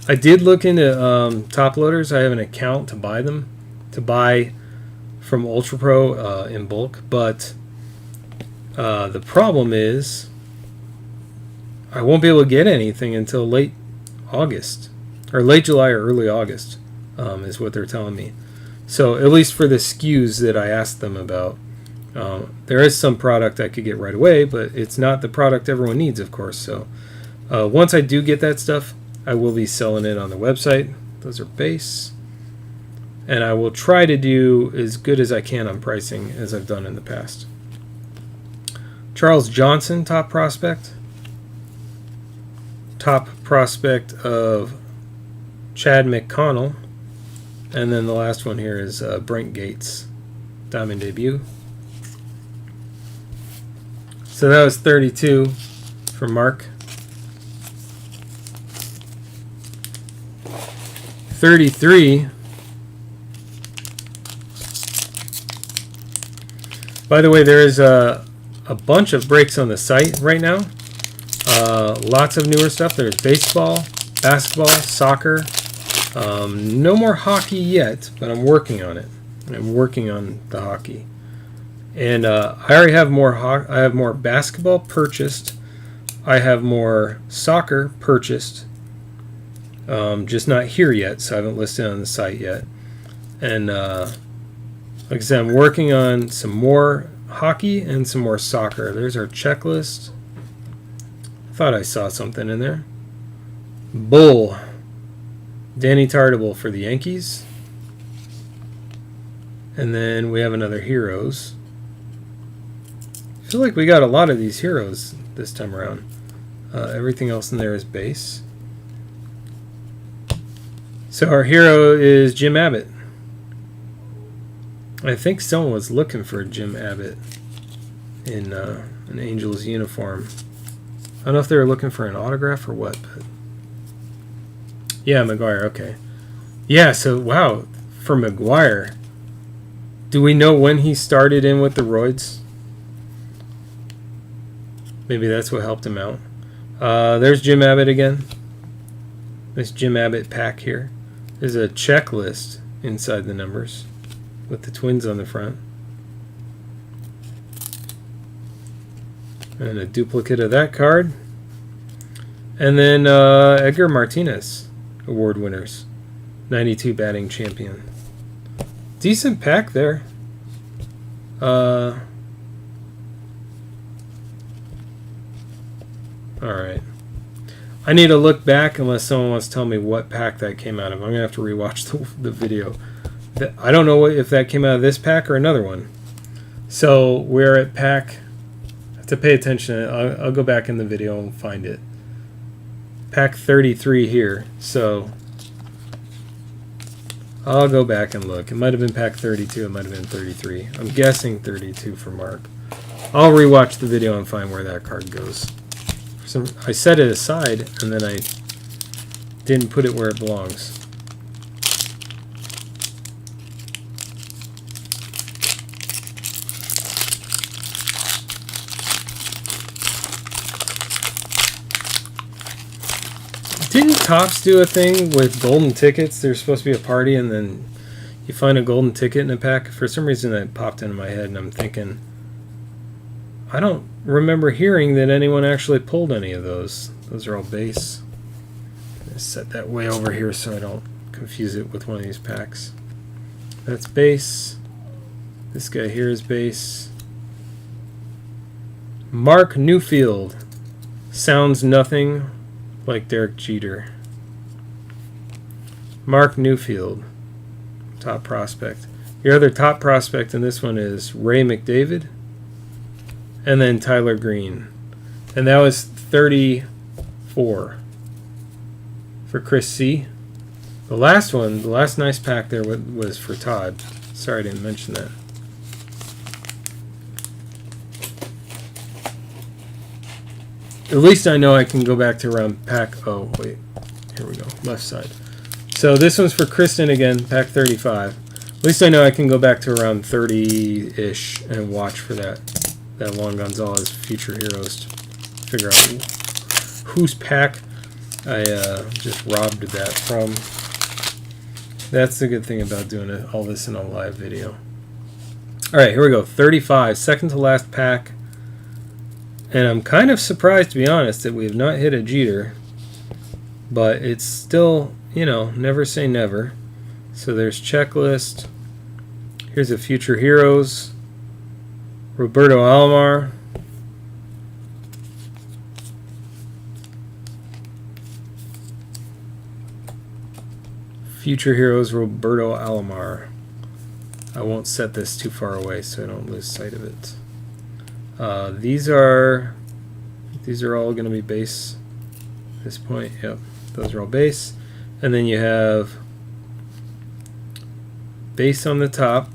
I did look into top loaders. I have an account to buy them, to buy from Ultra Pro in bulk, but the problem is I won't be able to get anything until late August, or late July or early August, is what they're telling me. So at least for the SKUs that I asked them about, there is some product I could get right away, but it's not the product everyone needs, of course. So once I do get that stuff, I will be selling it on the website. Those are base. And I will try to do as good as I can on pricing as I've done in the past. Charles Johnson, top prospect. Top prospect of Chad McConnell. And then the last one here is Brent Gates, diamond debut. So that was 32 for Mark. 33. By the way, there is a bunch of breaks on the site right now. Lots of newer stuff. There's baseball, basketball, soccer. No more hockey yet, but I'm working on it. I'm working on the hockey. And I already have more I have more basketball purchased. I have more soccer purchased. Just not here yet, so I haven't listed it on the site yet. And like I said, I'm working on some more hockey and some more soccer. There's our checklist. I thought I saw something in there. Bull. Danny Tartable for the Yankees. And then we have another Heroes. I feel like we got a lot of these Heroes this time around. Everything else in there is base. So our hero is Jim Abbott. I think someone was looking for Jim Abbott in an Angels uniform. I don't know if they were looking for an autograph or what, but yeah, McGuire, okay. Yeah, so wow, for McGuire, do we know when he started in with the roids? Maybe that's what helped him out. There's Jim Abbott again. This Jim Abbott pack here. There's a checklist inside the numbers with the twins on the front. And a duplicate of that card. And then Edgar Martinez, award winners. 92 batting champion. Decent pack there. Alright. I need to look back unless someone wants to tell me what pack that came out of. I'm going to have to rewatch the video. I don't know if that came out of this pack or another one. So we're at pack... I have to pay attention. I'll go back in the video and find it. Pack 33 here. So I'll go back and look. It might have been pack 32. It might have been 33. I'm guessing 32 for Mark. I'll rewatch the video and find where that card goes. I set it aside and then I didn't put it where it belongs. Didn't Topps do a thing with golden tickets? There's supposed to be a party, and then you find a golden ticket in a pack. For some reason, that popped into my head, and I'm thinking, I don't remember hearing that anyone actually pulled any of those. Those are all base. Set that way over here so I don't confuse it with one of these packs. That's base. This guy here is base. Mark Newfield. Sounds nothing like Derek Jeter. Mark Newfield. Top prospect. Your other top prospect in this one is Ray McDavid. And then Tyler Green. And that was 34. For Chris C. The last one, the last nice pack there was for Todd. Sorry I didn't mention that. At least I know I can go back to around pack... Oh, wait. Here we go. Left side. So this one's for Kristen again, pack 35. At least I know I can go back to around 30-ish and watch for that Juan Gonzalez Future Heroes to figure out whose pack I just robbed that from. That's the good thing about doing all this in a live video. Alright, here we go. 35, second to last pack. And I'm kind of surprised, to be honest, that we have not hit a Jeter. But it's still, you know, never say never. So there's checklist. Here's a Future Heroes. Roberto Alomar. Future Heroes Roberto Alomar. I won't set this too far away so I don't lose sight of it. These are all going to be base at this point. Yep, those are all base. And then you have base on the top.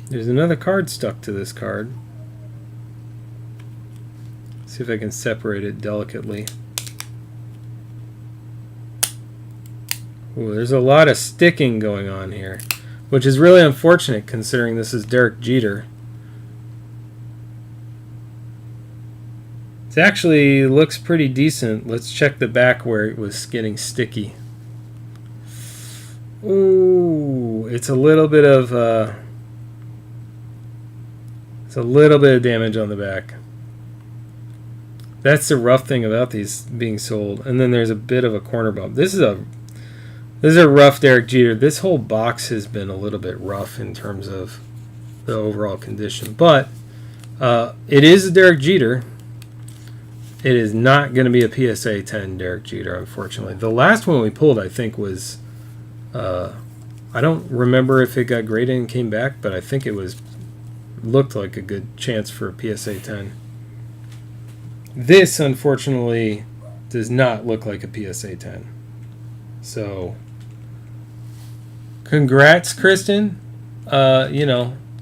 There's another card stuck to this card. See if I can separate it delicately. Ooh, there's a lot of sticking going on here, which is really unfortunate considering this is Derek Jeter. It actually looks pretty decent. Let's check the back where it was getting sticky. Ooh, it's a little bit of damage on the back. That's the rough thing about these being sold. And then there's a bit of a corner bump. This is a rough Derek Jeter. This whole box has been a little bit rough in terms of the overall condition. But it is a Derek Jeter. It is not going to be a PSA 10 Derek Jeter, unfortunately. The last one we pulled, I think, was... I don't remember if it got graded and came back, but I think it looked like a good chance for a PSA 10. This, unfortunately, does not look like a PSA 10. So, congrats, Kristen.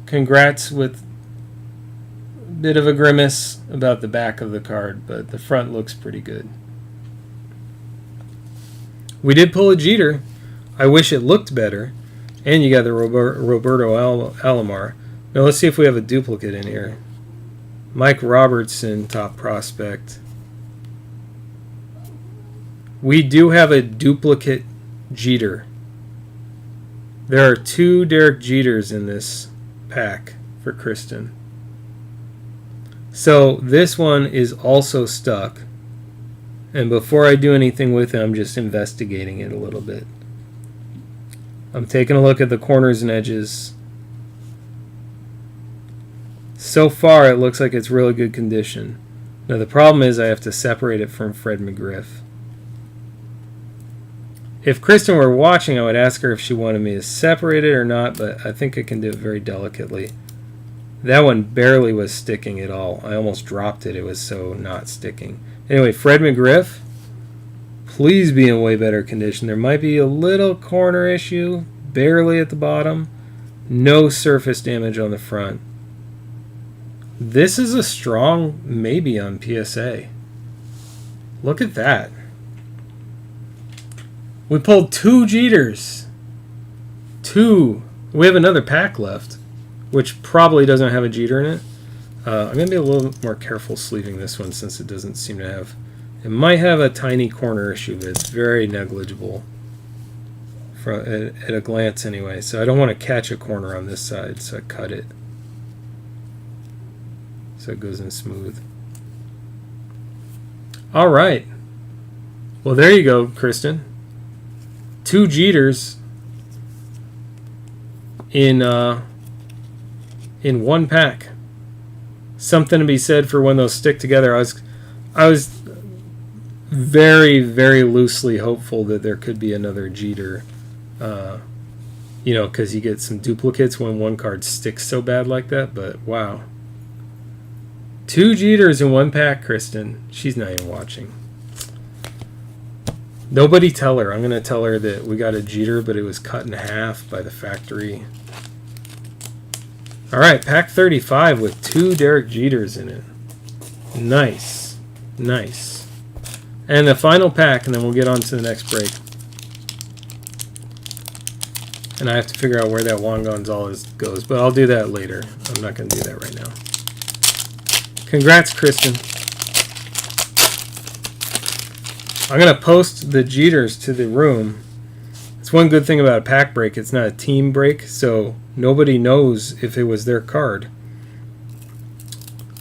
Congrats with a bit of a grimace about the back of the card, but the front looks pretty good. We did pull a Jeter. I wish it looked better. And you got the Roberto Alomar. Now let's see if we have a duplicate in here. Mike Robertson, top prospect. We do have a duplicate Jeter. There are 2 Derek Jeters in this pack for Kristen. So this one is also stuck. And before I do anything with it, I'm just investigating it a little bit. I'm taking a look at the corners and edges. So far, it looks like it's really good condition. Now, the problem is I have to separate it from Fred McGriff. If Kristen were watching, I would ask her if she wanted me to separate it or not, but I think I can do it very delicately. That one barely was sticking at all. I almost dropped it. It was so not sticking. Anyway, Fred McGriff, please be in way better condition. There might be a little corner issue, barely at the bottom. No surface damage on the front. This is a strong maybe on PSA. Look at that. We pulled 2 Jeters. 2. We have another pack left, which probably doesn't have a Jeter in it. I'm going to be a little more careful sleeving this one since it doesn't seem to have... It might have a tiny corner issue, but it's very negligible at a glance anyway. So I don't want to catch a corner on this side, so I cut it. So it goes in smooth. All right. Well, there you go, Kristen. 2 Jeters in one pack. Something to be said for when those stick together. I was very, very loosely hopeful that there could be another Jeter. You know, because you get some duplicates when one card sticks so bad like that. But wow. 2 Jeters in one pack, Kristen. She's not even watching. Nobody tell her. I'm going to tell her that we got a Jeter, but it was cut in half by the factory. All right, pack 35 with 2 Derek Jeters in it. Nice. Nice. And the final pack, and then we'll get on to the next break. And I have to figure out where that Juan Gonzalez goes, but I'll do that later. I'm not going to do that right now. Congrats, Kristen. I'm going to post the Jeters to the room. It's one good thing about a pack break. It's not a team break, so nobody knows if it was their card.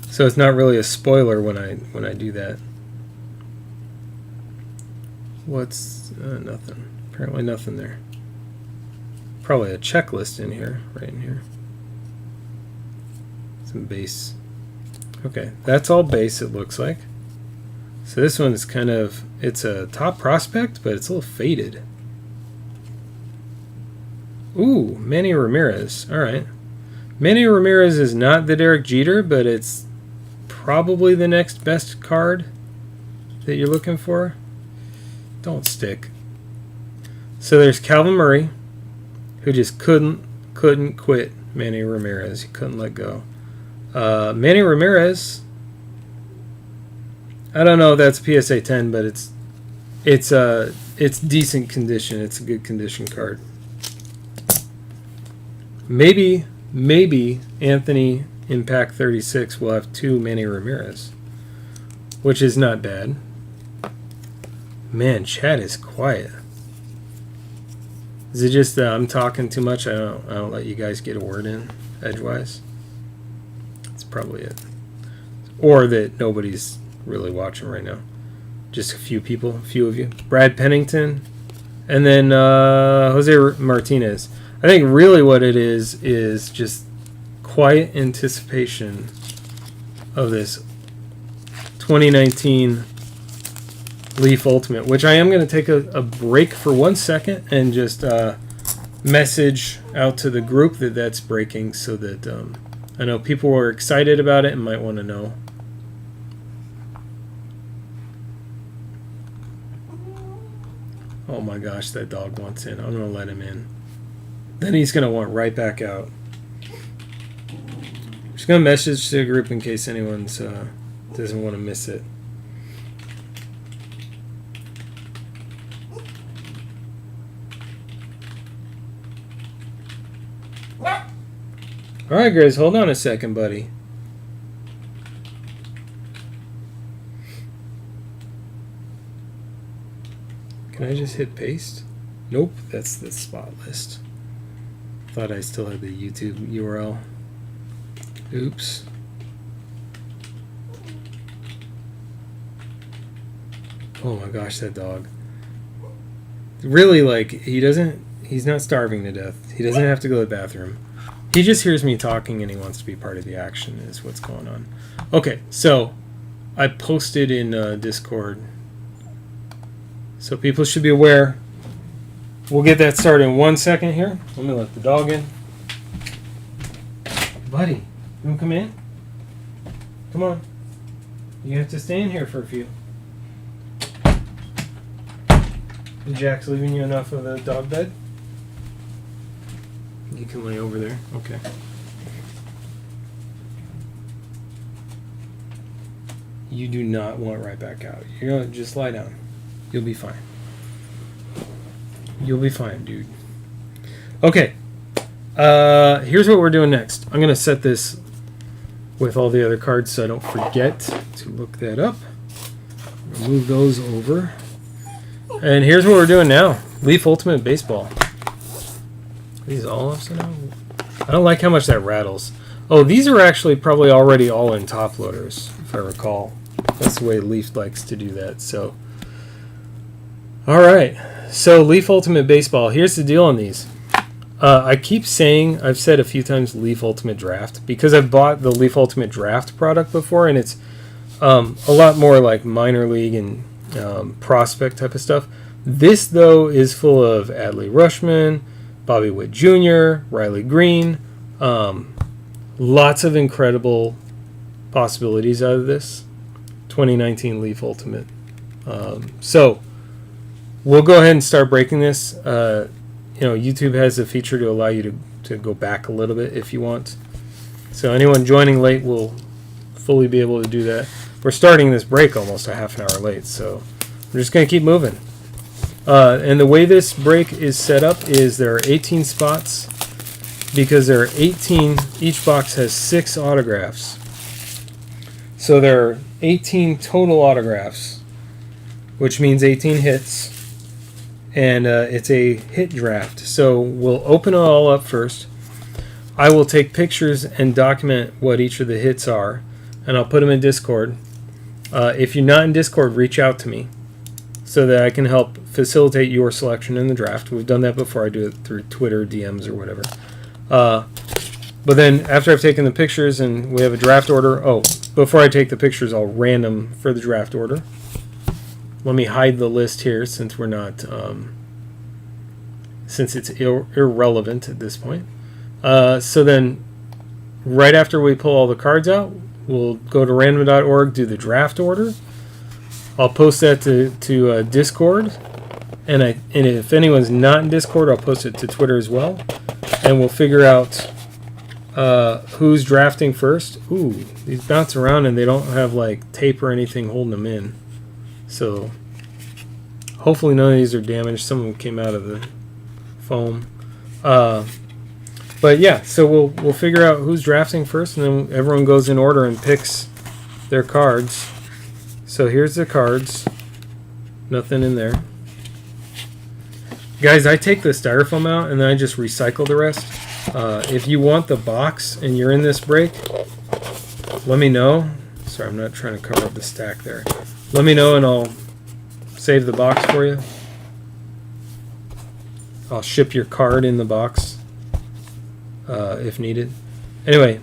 So it's not really a spoiler when I do that. What's nothing. Apparently nothing there. Probably a checklist in here, right in here. Some base. Okay, that's all base it looks like. So this one's kind of, it's a top prospect, but it's a little faded. Ooh, Manny Ramirez. All right. Manny Ramirez is not the Derek Jeter, but it's probably the next best card that you're looking for. Don't stick. So there's Calvin Murray, who just couldn't quit Manny Ramirez. He couldn't let go. Manny Ramirez, I don't know if that's PSA 10, but it's decent condition. It's a good condition card. Maybe Anthony in pack 36 will have 2 Manny Ramirez, which is not bad. Man, chat is quiet. Is it just that I'm talking too much? I don't let you guys get a word in edgewise. That's probably it. Or that nobody's really watching right now. Just a few people, a few of you. Brad Pennington, and then Jose Martinez. I think really what it is just quiet anticipation of this 2019 Leaf Ultimate, which I am going to take a break for 1 second and just message out to the group that that's breaking so that I know people were excited about it and might want to know. Oh my gosh, that dog wants in. I'm going to let him in. Then he's going to want right back out. Just going to message to the group in case anyone doesn't want to miss it. All right, Grizz, hold on a second, buddy. Can I just hit paste? Nope, that's the spot list. Thought I still had the YouTube URL. Oops. Oh my gosh, that dog. Really, like, he's not starving to death. He doesn't have to go to the bathroom. He just hears me talking and he wants to be part of the action is what's going on. Okay, so I posted in Discord. So people should be aware. We'll get that started in 1 second here. Let me let the dog in. Buddy, you want to come in? Come on. You have to stay in here for a few. And Jack's leaving you enough of the dog bed? You can lay over there. Okay. You do not want right back out. You're going to just lie down. You'll be fine. You'll be fine, dude. Okay. Here's what we're doing next. I'm going to set this with all the other cards so I don't forget to look that up. Move those over. And here's what we're doing now. Leaf Ultimate Baseball. Are these all upside down? I don't like how much that rattles. Oh, these are actually probably already all in top loaders, if I recall. That's the way Leaf likes to do that. So, all right. So Leaf Ultimate Baseball. Here's the deal on these. I keep saying, I've said a few times Leaf Ultimate Draft because I've bought the Leaf Ultimate Draft product before, and it's a lot more like minor league and prospect type of stuff. This, though, is full of Adley Rutschman, Bobby Witt Jr., Riley Green. Lots of incredible possibilities out of this 2019 Leaf Ultimate. So we'll go ahead and start breaking this. YouTube has a feature to allow you to go back a little bit if you want. So anyone joining late will fully be able to do that. We're starting this break almost a half an hour late, so we're just going to keep moving. And the way this break is set up is there are 18 spots because there are 18. Each box has 6 autographs. So there are 18 total autographs, which means 18 hits. And it's a hit draft. So we'll open it all up first. I will take pictures and document what each of the hits are, and I'll put them in Discord. If you're not in Discord, reach out to me so that I can help facilitate your selection in the draft. We've done that before. I do it through Twitter, DMs, or whatever. But then after I've taken the pictures and we have a draft order, before I take the pictures, I'll random for the draft order. Let me hide the list here since we're not, since it's irrelevant at this point. So then, right after we pull all the cards out, we'll go to random.org, do the draft order. I'll post that to Discord, and if anyone's not in Discord, I'll post it to Twitter as well, and we'll figure out who's drafting first. Ooh, these bounce around and they don't have like tape or anything holding them in. So hopefully none of these are damaged. Some of them came out of the foam. But yeah, so we'll figure out who's drafting first, and then everyone goes in order and picks their cards. So here's the cards. Nothing in there. Guys, I take the styrofoam out and then I just recycle the rest. If you want the box and you're in this break, let me know. Sorry, I'm not trying to cover up the stack there. Let me know and I'll save the box for you. I'll ship your card in the box if needed. Anyway,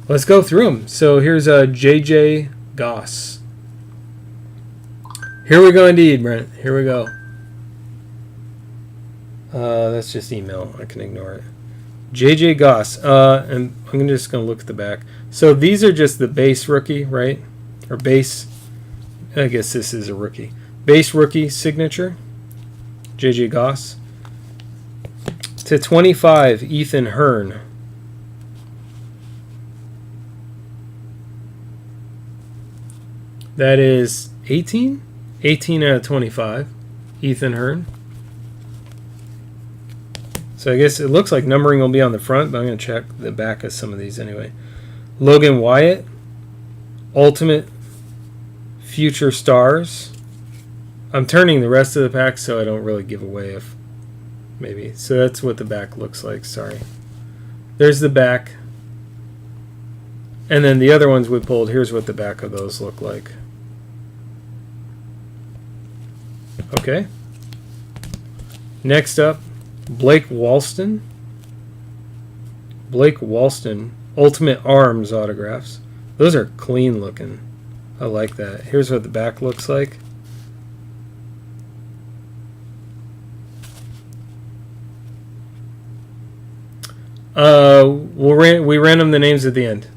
let's go through them. So here's JJ Goss. Here we go indeed, Brent. Here we go. That's just email. I can ignore it. JJ Goss. And I'm just going to look at the back. So these are just the base rookie, right? Or base. I guess this is a rookie. Base rookie signature. JJ Goss. To 25, Ethan Hearn. That is 18? 18 out of 25. Ethan Hearn. So I guess it looks like numbering will be on the front, but I'm going to check the back of some of these anyway. Logan Wyatt. Ultimate Future Stars. I'm turning the rest of the pack so I don't really give away if maybe. So that's what the back looks like. Sorry. There's the back. And then the other ones we pulled, here's what the back of those look like. Okay. Next up, Blake Walston. Blake Walston, Ultimate Arms autographs. Those are clean looking. I like that. Here's what the back looks like. We random the names at the end.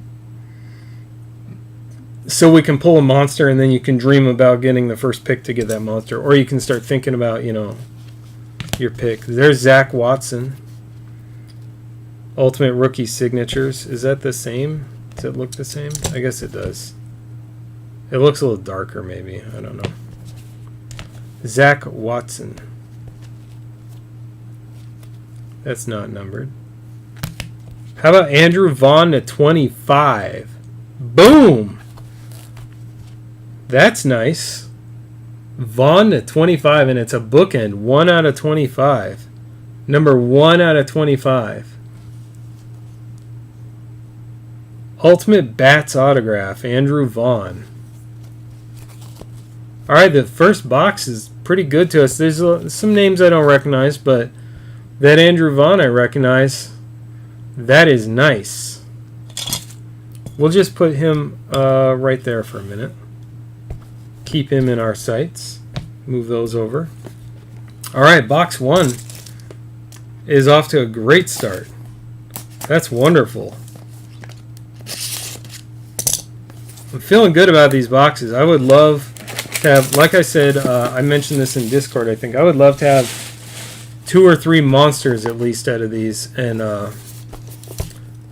So we can pull a monster and then you can dream about getting the first pick to get that monster. Or you can start thinking about, your pick. There's Zach Watson. Ultimate Rookie Signatures. Is that the same? Does it look the same? I guess it does. It looks a little darker maybe. I don't know. Zach Watson. That's not numbered. How about Andrew Vaughn to 25? Boom! That's nice. Vaughn to 25, and it's a bookend. 1 out of 25. Number 1 out of 25. Ultimate Bats autograph, Andrew Vaughn. Alright, the first box is pretty good to us. There's some names I don't recognize, but that Andrew Vaughn I recognize. That is nice. We'll just put him right there for a minute. Keep him in our sights. Move those over. Alright, box 1 is off to a great start. That's wonderful. I'm feeling good about these boxes. I would love to have, like I said, I mentioned this in Discord, I think. I would love to have 2 or 3 monsters at least out of these. And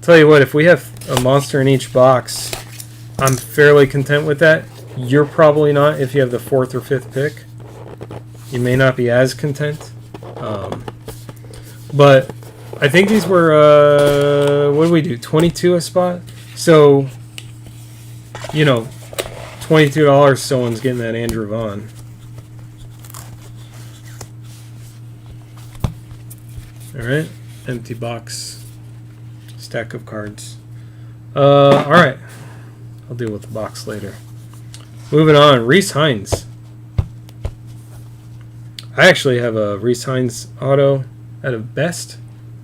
tell you what, if we have a monster in each box, I'm fairly content with that. You're probably not if you have the 4th or 5th pick. You may not be as content. But I think these were, what did we do, 22 a spot? So, you know, $22 someone's getting that Andrew Vaughn. Alright, empty box, stack of cards. Alright, I'll deal with the box later. Moving on, Reese Hines. I actually have a Reese Hines auto out of Best,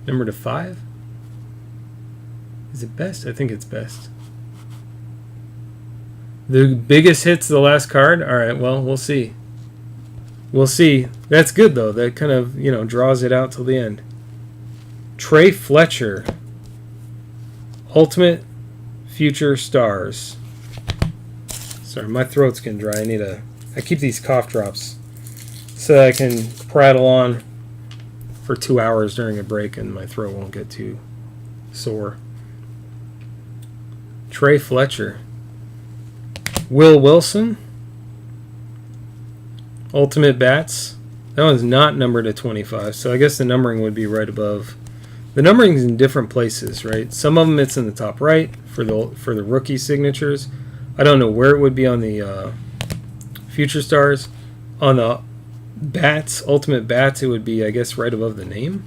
number to 5. Is it Best? I think it's Best. The biggest hit's the last card? Alright, well, we'll see. We'll see. That's good, though. That kind of, you know, draws it out till the end. Trey Fletcher. Ultimate Future Stars. Sorry, my throat's getting dry. I keep these cough drops so that I can prattle on for 2 hours during a break and my throat won't get too sore. Trey Fletcher. Will Wilson. Ultimate Bats. That one's not numbered to 25, so I guess the numbering would be right above. The numbering's in different places, right? Some of them it's in the top right for the rookie signatures. I don't know where it would be on the Future Stars. On the Bats, Ultimate Bats, it would be, I guess, right above the name.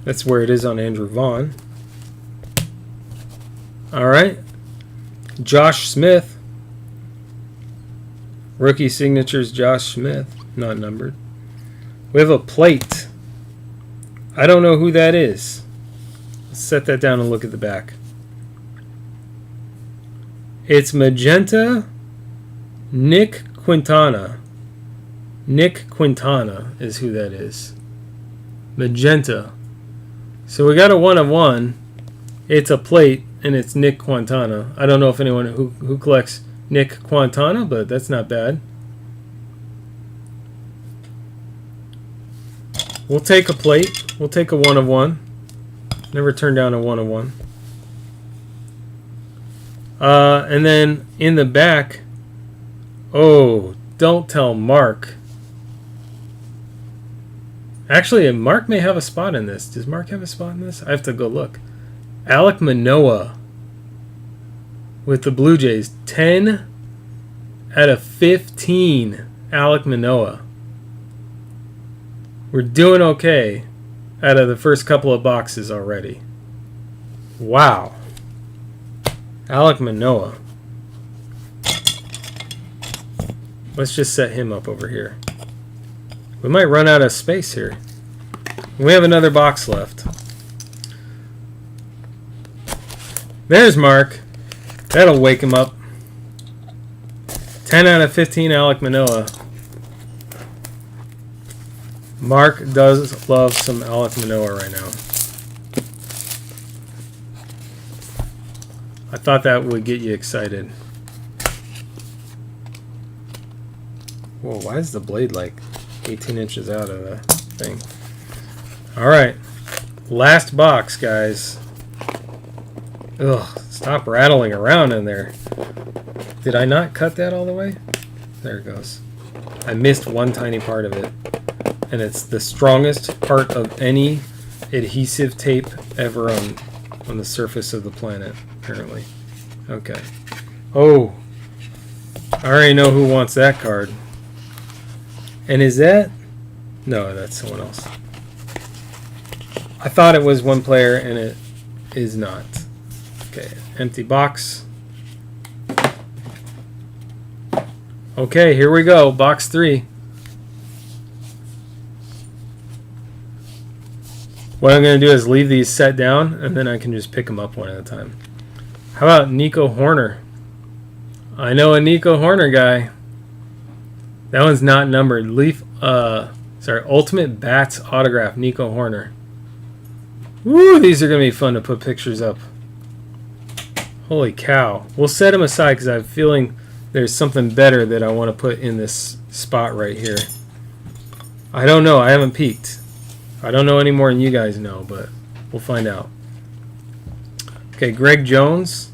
That's where it is on Andrew Vaughn. Alright. Josh Smith. Rookie signatures Josh Smith. Not numbered. We have a plate. I don't know who that is. Let's set that down and look at the back. It's Magenta Nick Quintana. Nick Quintana is who that is. Magenta. So we got a 1 of 1. It's a plate, and it's Nick Quintana. I don't know if anyone who collects Nick Quintana, but that's not bad. We'll take a plate. We'll take a 1 of 1. Never turn down a 1 of 1. And then in the back, oh, don't tell Mark. Actually, Mark may have a spot in this. Does Mark have a spot in this? I have to go look. Alek Manoah with the Blue Jays. 10 out of 15. Alek Manoah. We're doing okay out of the first couple of boxes already. Wow. Alek Manoah. Let's just set him up over here. We might run out of space here. We have another box left. There's Mark. That'll wake him up. 10 out of 15 Alek Manoah. Mark does love some Alek Manoah right now. I thought that would get you excited. Whoa, why is the blade like 18 inches out of the thing? Alright. Last box, guys. Ugh, stop rattling around in there. Did I not cut that all the way? There it goes. I missed one tiny part of it. And it's the strongest part of any adhesive tape ever on the surface of the planet, apparently. Okay. Oh, I already know who wants that card. And is that? No, that's someone else. I thought it was one player, and it is not. Okay, empty box. Okay, here we go. Box 3. What I'm going to do is leave these set down, and then I can just pick them up one at a time. How about Nico Horner? I know a Nico Horner guy. That one's not numbered. Ultimate Bats autograph, Nico Horner. Woo, these are going to be fun to put pictures up. Holy cow. We'll set them aside because I have a feeling there's something better that I want to put in this spot right here. I don't know. I haven't peeked. I don't know any more than you guys know, but we'll find out. Okay, Greg Jones.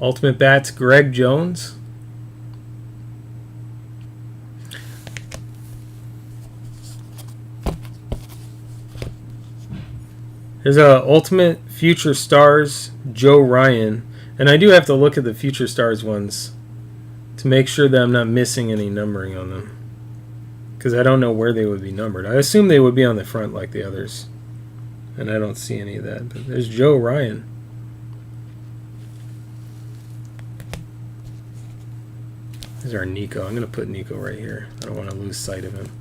Ultimate Bats, Greg Jones. There's a Ultimate Future Stars, Joe Ryan. And I do have to look at the Future Stars ones to make sure that I'm not missing any numbering on them, because I don't know where they would be numbered. I assume they would be on the front like the others, and I don't see any of that. But there's Joe Ryan. There's our Nico. I'm going to put Nico right here. I don't want to lose sight of him.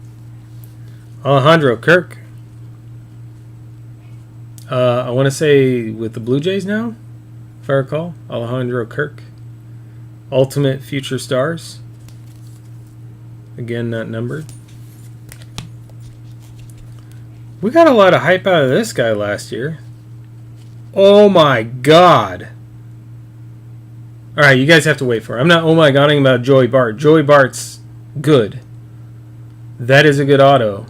Alejandro Kirk. I want to say with the Blue Jays now, if I recall. Alejandro Kirk. Ultimate Future Stars. Again, not numbered. We got a lot of hype out of this guy last year. Oh my god. Alright, you guys have to wait for it. I'm not oh my godding about Joey Bart. Joey Bart's good. That is a good auto.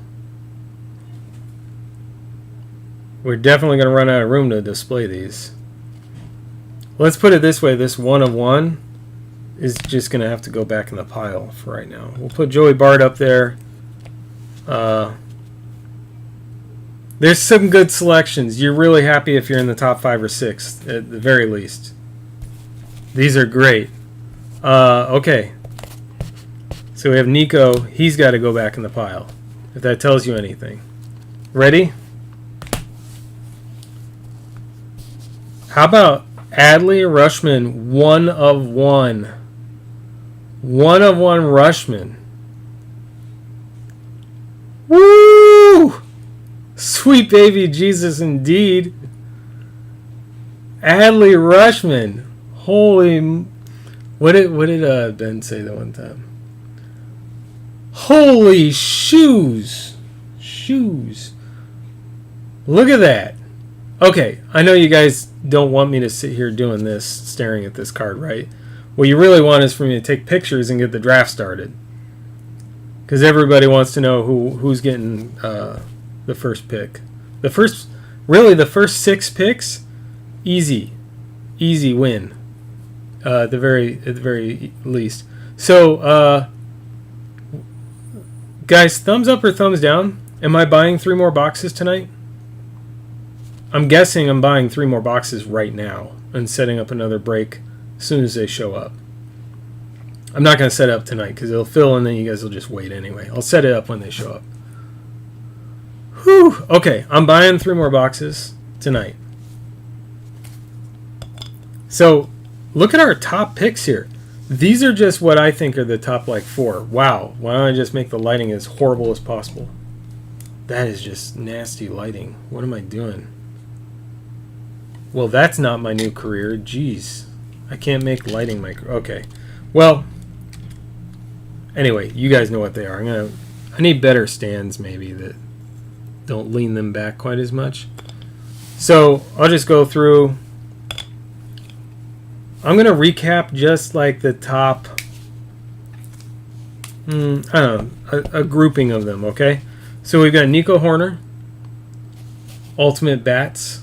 We're definitely going to run out of room to display these. Let's put it this way. This 1 of 1 is just going to have to go back in the pile for right now. We'll put Joey Bart up there. There's some good selections. You're really happy if you're in the top 5 or 6 at the very least. These are great. Okay. So we have Nico. He's got to go back in the pile, if that tells you anything. Ready? How about Adley Rutschman, 1 of 1. 1 of 1 Rutschman. Woo! Sweet baby Jesus indeed. Adley Rutschman. Holy... What did Ben say that one time? Holy shoes. Shoes. Look at that. Okay, I know you guys don't want me to sit here doing this, staring at this card, right? What you really want is for me to take pictures and get the draft started. Because everybody wants to know who's getting the first pick. The first 6 picks, easy win. At the very least. So, guys, thumbs up or thumbs down? Am I buying 3 more boxes tonight? I'm guessing I'm buying 3 more boxes right now and setting up another break as soon as they show up. I'm not going to set it up tonight because it'll fill and then you guys will just wait anyway. I'll set it up when they show up. Whew. Okay, I'm buying 3 more boxes tonight. So, look at our top picks here. These are just what I think are the top like 4. Wow, why don't I just make the lighting as horrible as possible? That is just nasty lighting. What am I doing? Well, that's not my new career. Jeez. I can't make lighting my... Okay. Well, anyway, you guys know what they are. I need better stands maybe that don't lean them back quite as much. So, I'll just go through. I'm going to recap just like the top... I don't know. A grouping of them, okay? So, we've got Nico Horner. Ultimate Bats.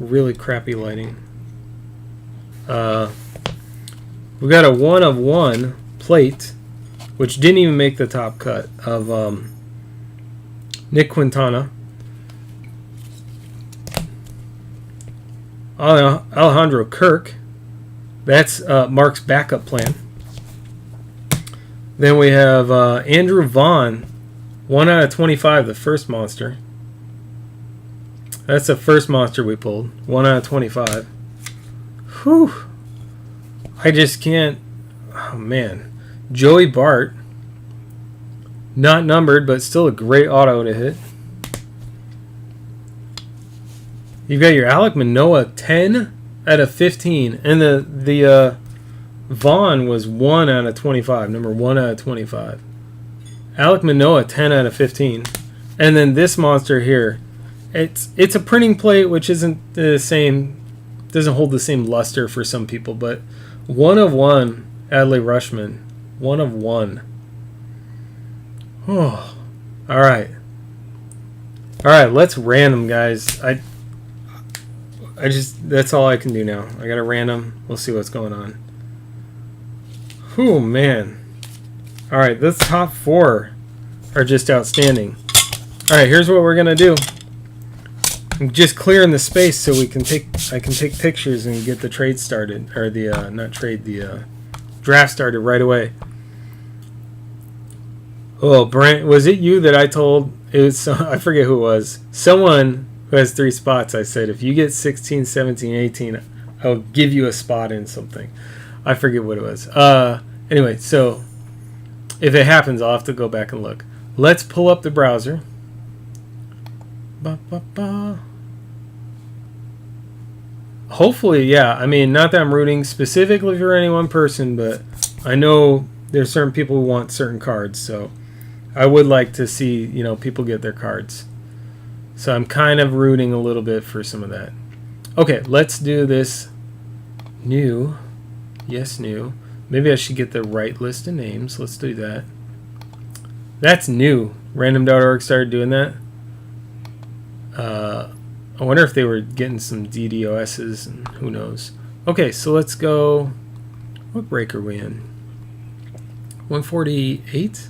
Really crappy lighting. We got a 1 of 1 plate, which didn't even make the top cut, of Nick Quintana. Alejandro Kirk. That's Mark's backup plan. Then we have Andrew Vaughn, 1 out of 25, the first monster. That's the first monster we pulled, 1 out of 25. Whew. I just can't. Oh, man. Joey Bart. Not numbered, but still a great auto to hit. You've got your Alek Manoah, 10 out of 15. And the Vaughn was 1 out of 25. Number 1 out of 25. Alek Manoah, 10 out of 15. And then this monster here. It's a printing plate, which isn't the same. Doesn't hold the same luster for some people. But 1 of 1, Adley Rushman. 1 of 1. Oh. Alright. Alright, let's random, guys. I just, that's all I can do now. I got a random. We'll see what's going on. Oh, man. Alright, this top 4 are just outstanding. Alright, here's what we're going to do. I'm just clearing the space so I can take pictures and get the trade started. Or the, not trade, the draft started right away. Oh, Brent, was it you that I told? It was, I forget who it was. Someone who has 3 spots. I said, if you get 16, 17, 18, I'll give you a spot in something. I forget what it was. Anyway, so if it happens, I'll have to go back and look. Let's pull up the browser. Hopefully, yeah. I mean, not that I'm rooting specifically for any one person, but I know there's certain people who want certain cards, so I would like to see, people get their cards. So I'm kind of rooting a little bit for some of that. Okay, let's do this new. Yes, new. Maybe I should get the right list of names. Let's do that. That's new. Random.org started doing that. I wonder if they were getting some DDoSs, and who knows. Okay, so let's go. What break are we in? 148?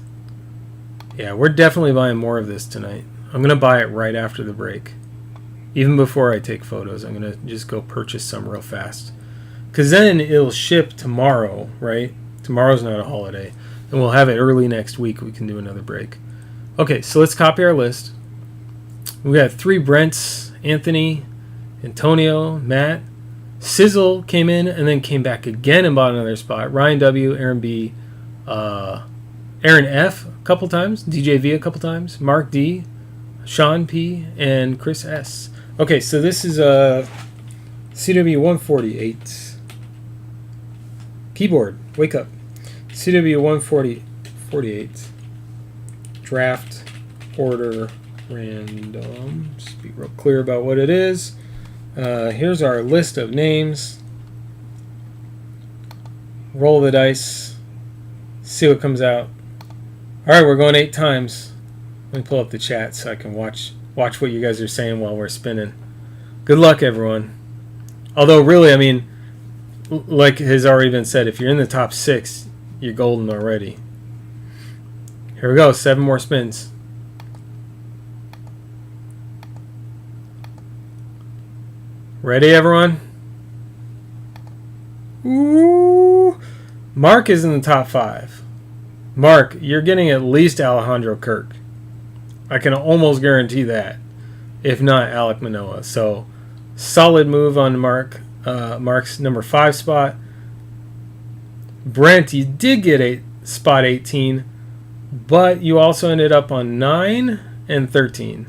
Yeah, we're definitely buying more of this tonight. I'm going to buy it right after the break. Even before I take photos, I'm going to just go purchase some real fast. Because then it'll ship tomorrow, right? Tomorrow's not a holiday. And we'll have it early next week. We can do another break. Okay, so let's copy our list. We got 3 Brents, Anthony, Antonio, Matt. Sizzle came in and then came back again and bought another spot. Ryan W., Aaron B., Aaron F. a couple times, DJ V a couple times, Mark D., Sean P., and Chris S. Okay, so this is a cw148. Keyboard, wake up. cw148. Draft order random. Just be real clear about what it is. Here's our list of names. Roll the dice. See what comes out. Alright, we're going 8 times. Let me pull up the chat so I can watch what you guys are saying while we're spinning. Good luck, everyone. Although, really, I mean, like has already been said, if you're in the top 6, you're golden already. Here we go, 7 more spins. Ready, everyone? Ooh. Mark is in the top 5. Mark, you're getting at least Alejandro Kirk. I can almost guarantee that. If not, Alek Manoah. So, solid move on Mark. Mark's number 5 spot. Brent, you did get spot 18, but you also ended up on 9 and 13.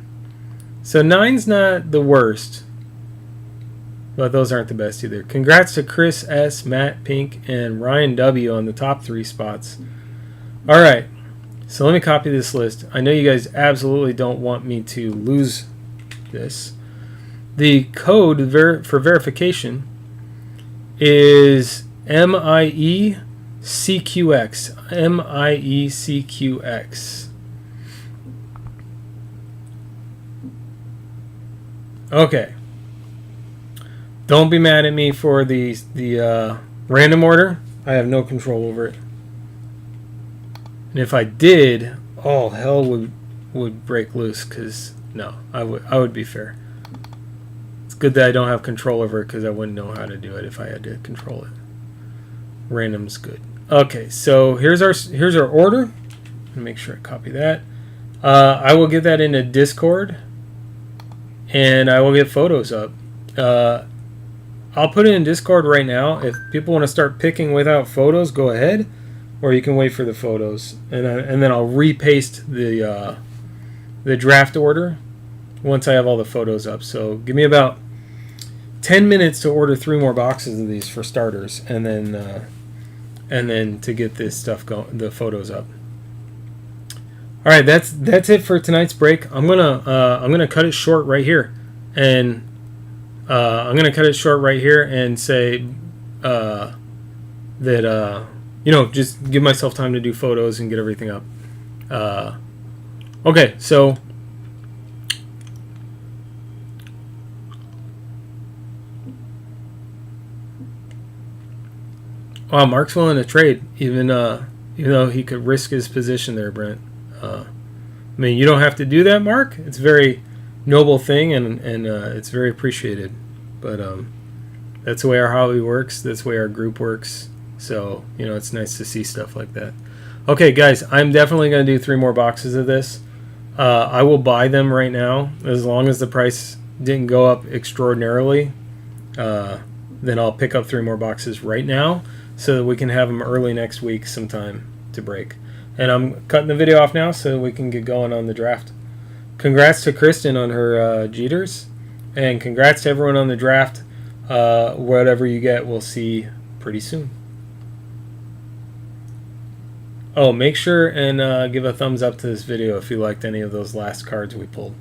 So 9's not the worst, but those aren't the best either. Congrats to Chris S., Matt Pink, and Ryan W. on the top 3 spots. All right, so let me copy this list. I know you guys absolutely don't want me to lose this. The code for verification is MIECQX. MIECQX. Okay. Don't be mad at me for the random order. I have no control over it. And if I did, all hell would break loose. Because no, I would be fair. It's good that I don't have control over it, because I wouldn't know how to do it if I had to control it. Random's good. Okay, so here's our order. Make sure I copy that. I will get that into Discord, and I will get photos up. I'll put it in Discord right now. If people want to start picking without photos, go ahead, or you can wait for the photos, and then I'll repaste the draft order once I have all the photos up. So give me about 10 minutes to order 3 more boxes of these for starters, and then to get this stuff the photos up. All right, that's it for tonight's break. I'm gonna cut it short right here, and I'm gonna cut it short right here and say that just give myself time to do photos and get everything up. Okay, so wow, Mark's willing to trade, even though he could risk his position there, Brent. I mean, you don't have to do that, Mark. It's a very noble thing, and it's very appreciated. But that's the way our hobby works. That's the way our group works. So, it's nice to see stuff like that. Okay, guys, I'm definitely going to do 3 more boxes of this. I will buy them right now. As long as the price didn't go up extraordinarily, then I'll pick up 3 more boxes right now so that we can have them early next week sometime to break. And I'm cutting the video off now so we can get going on the draft. Congrats to Kristen on her Jeters. And congrats to everyone on the draft. Whatever you get, we'll see pretty soon. Oh, make sure and give a thumbs up to this video if you liked any of those last cards we pulled.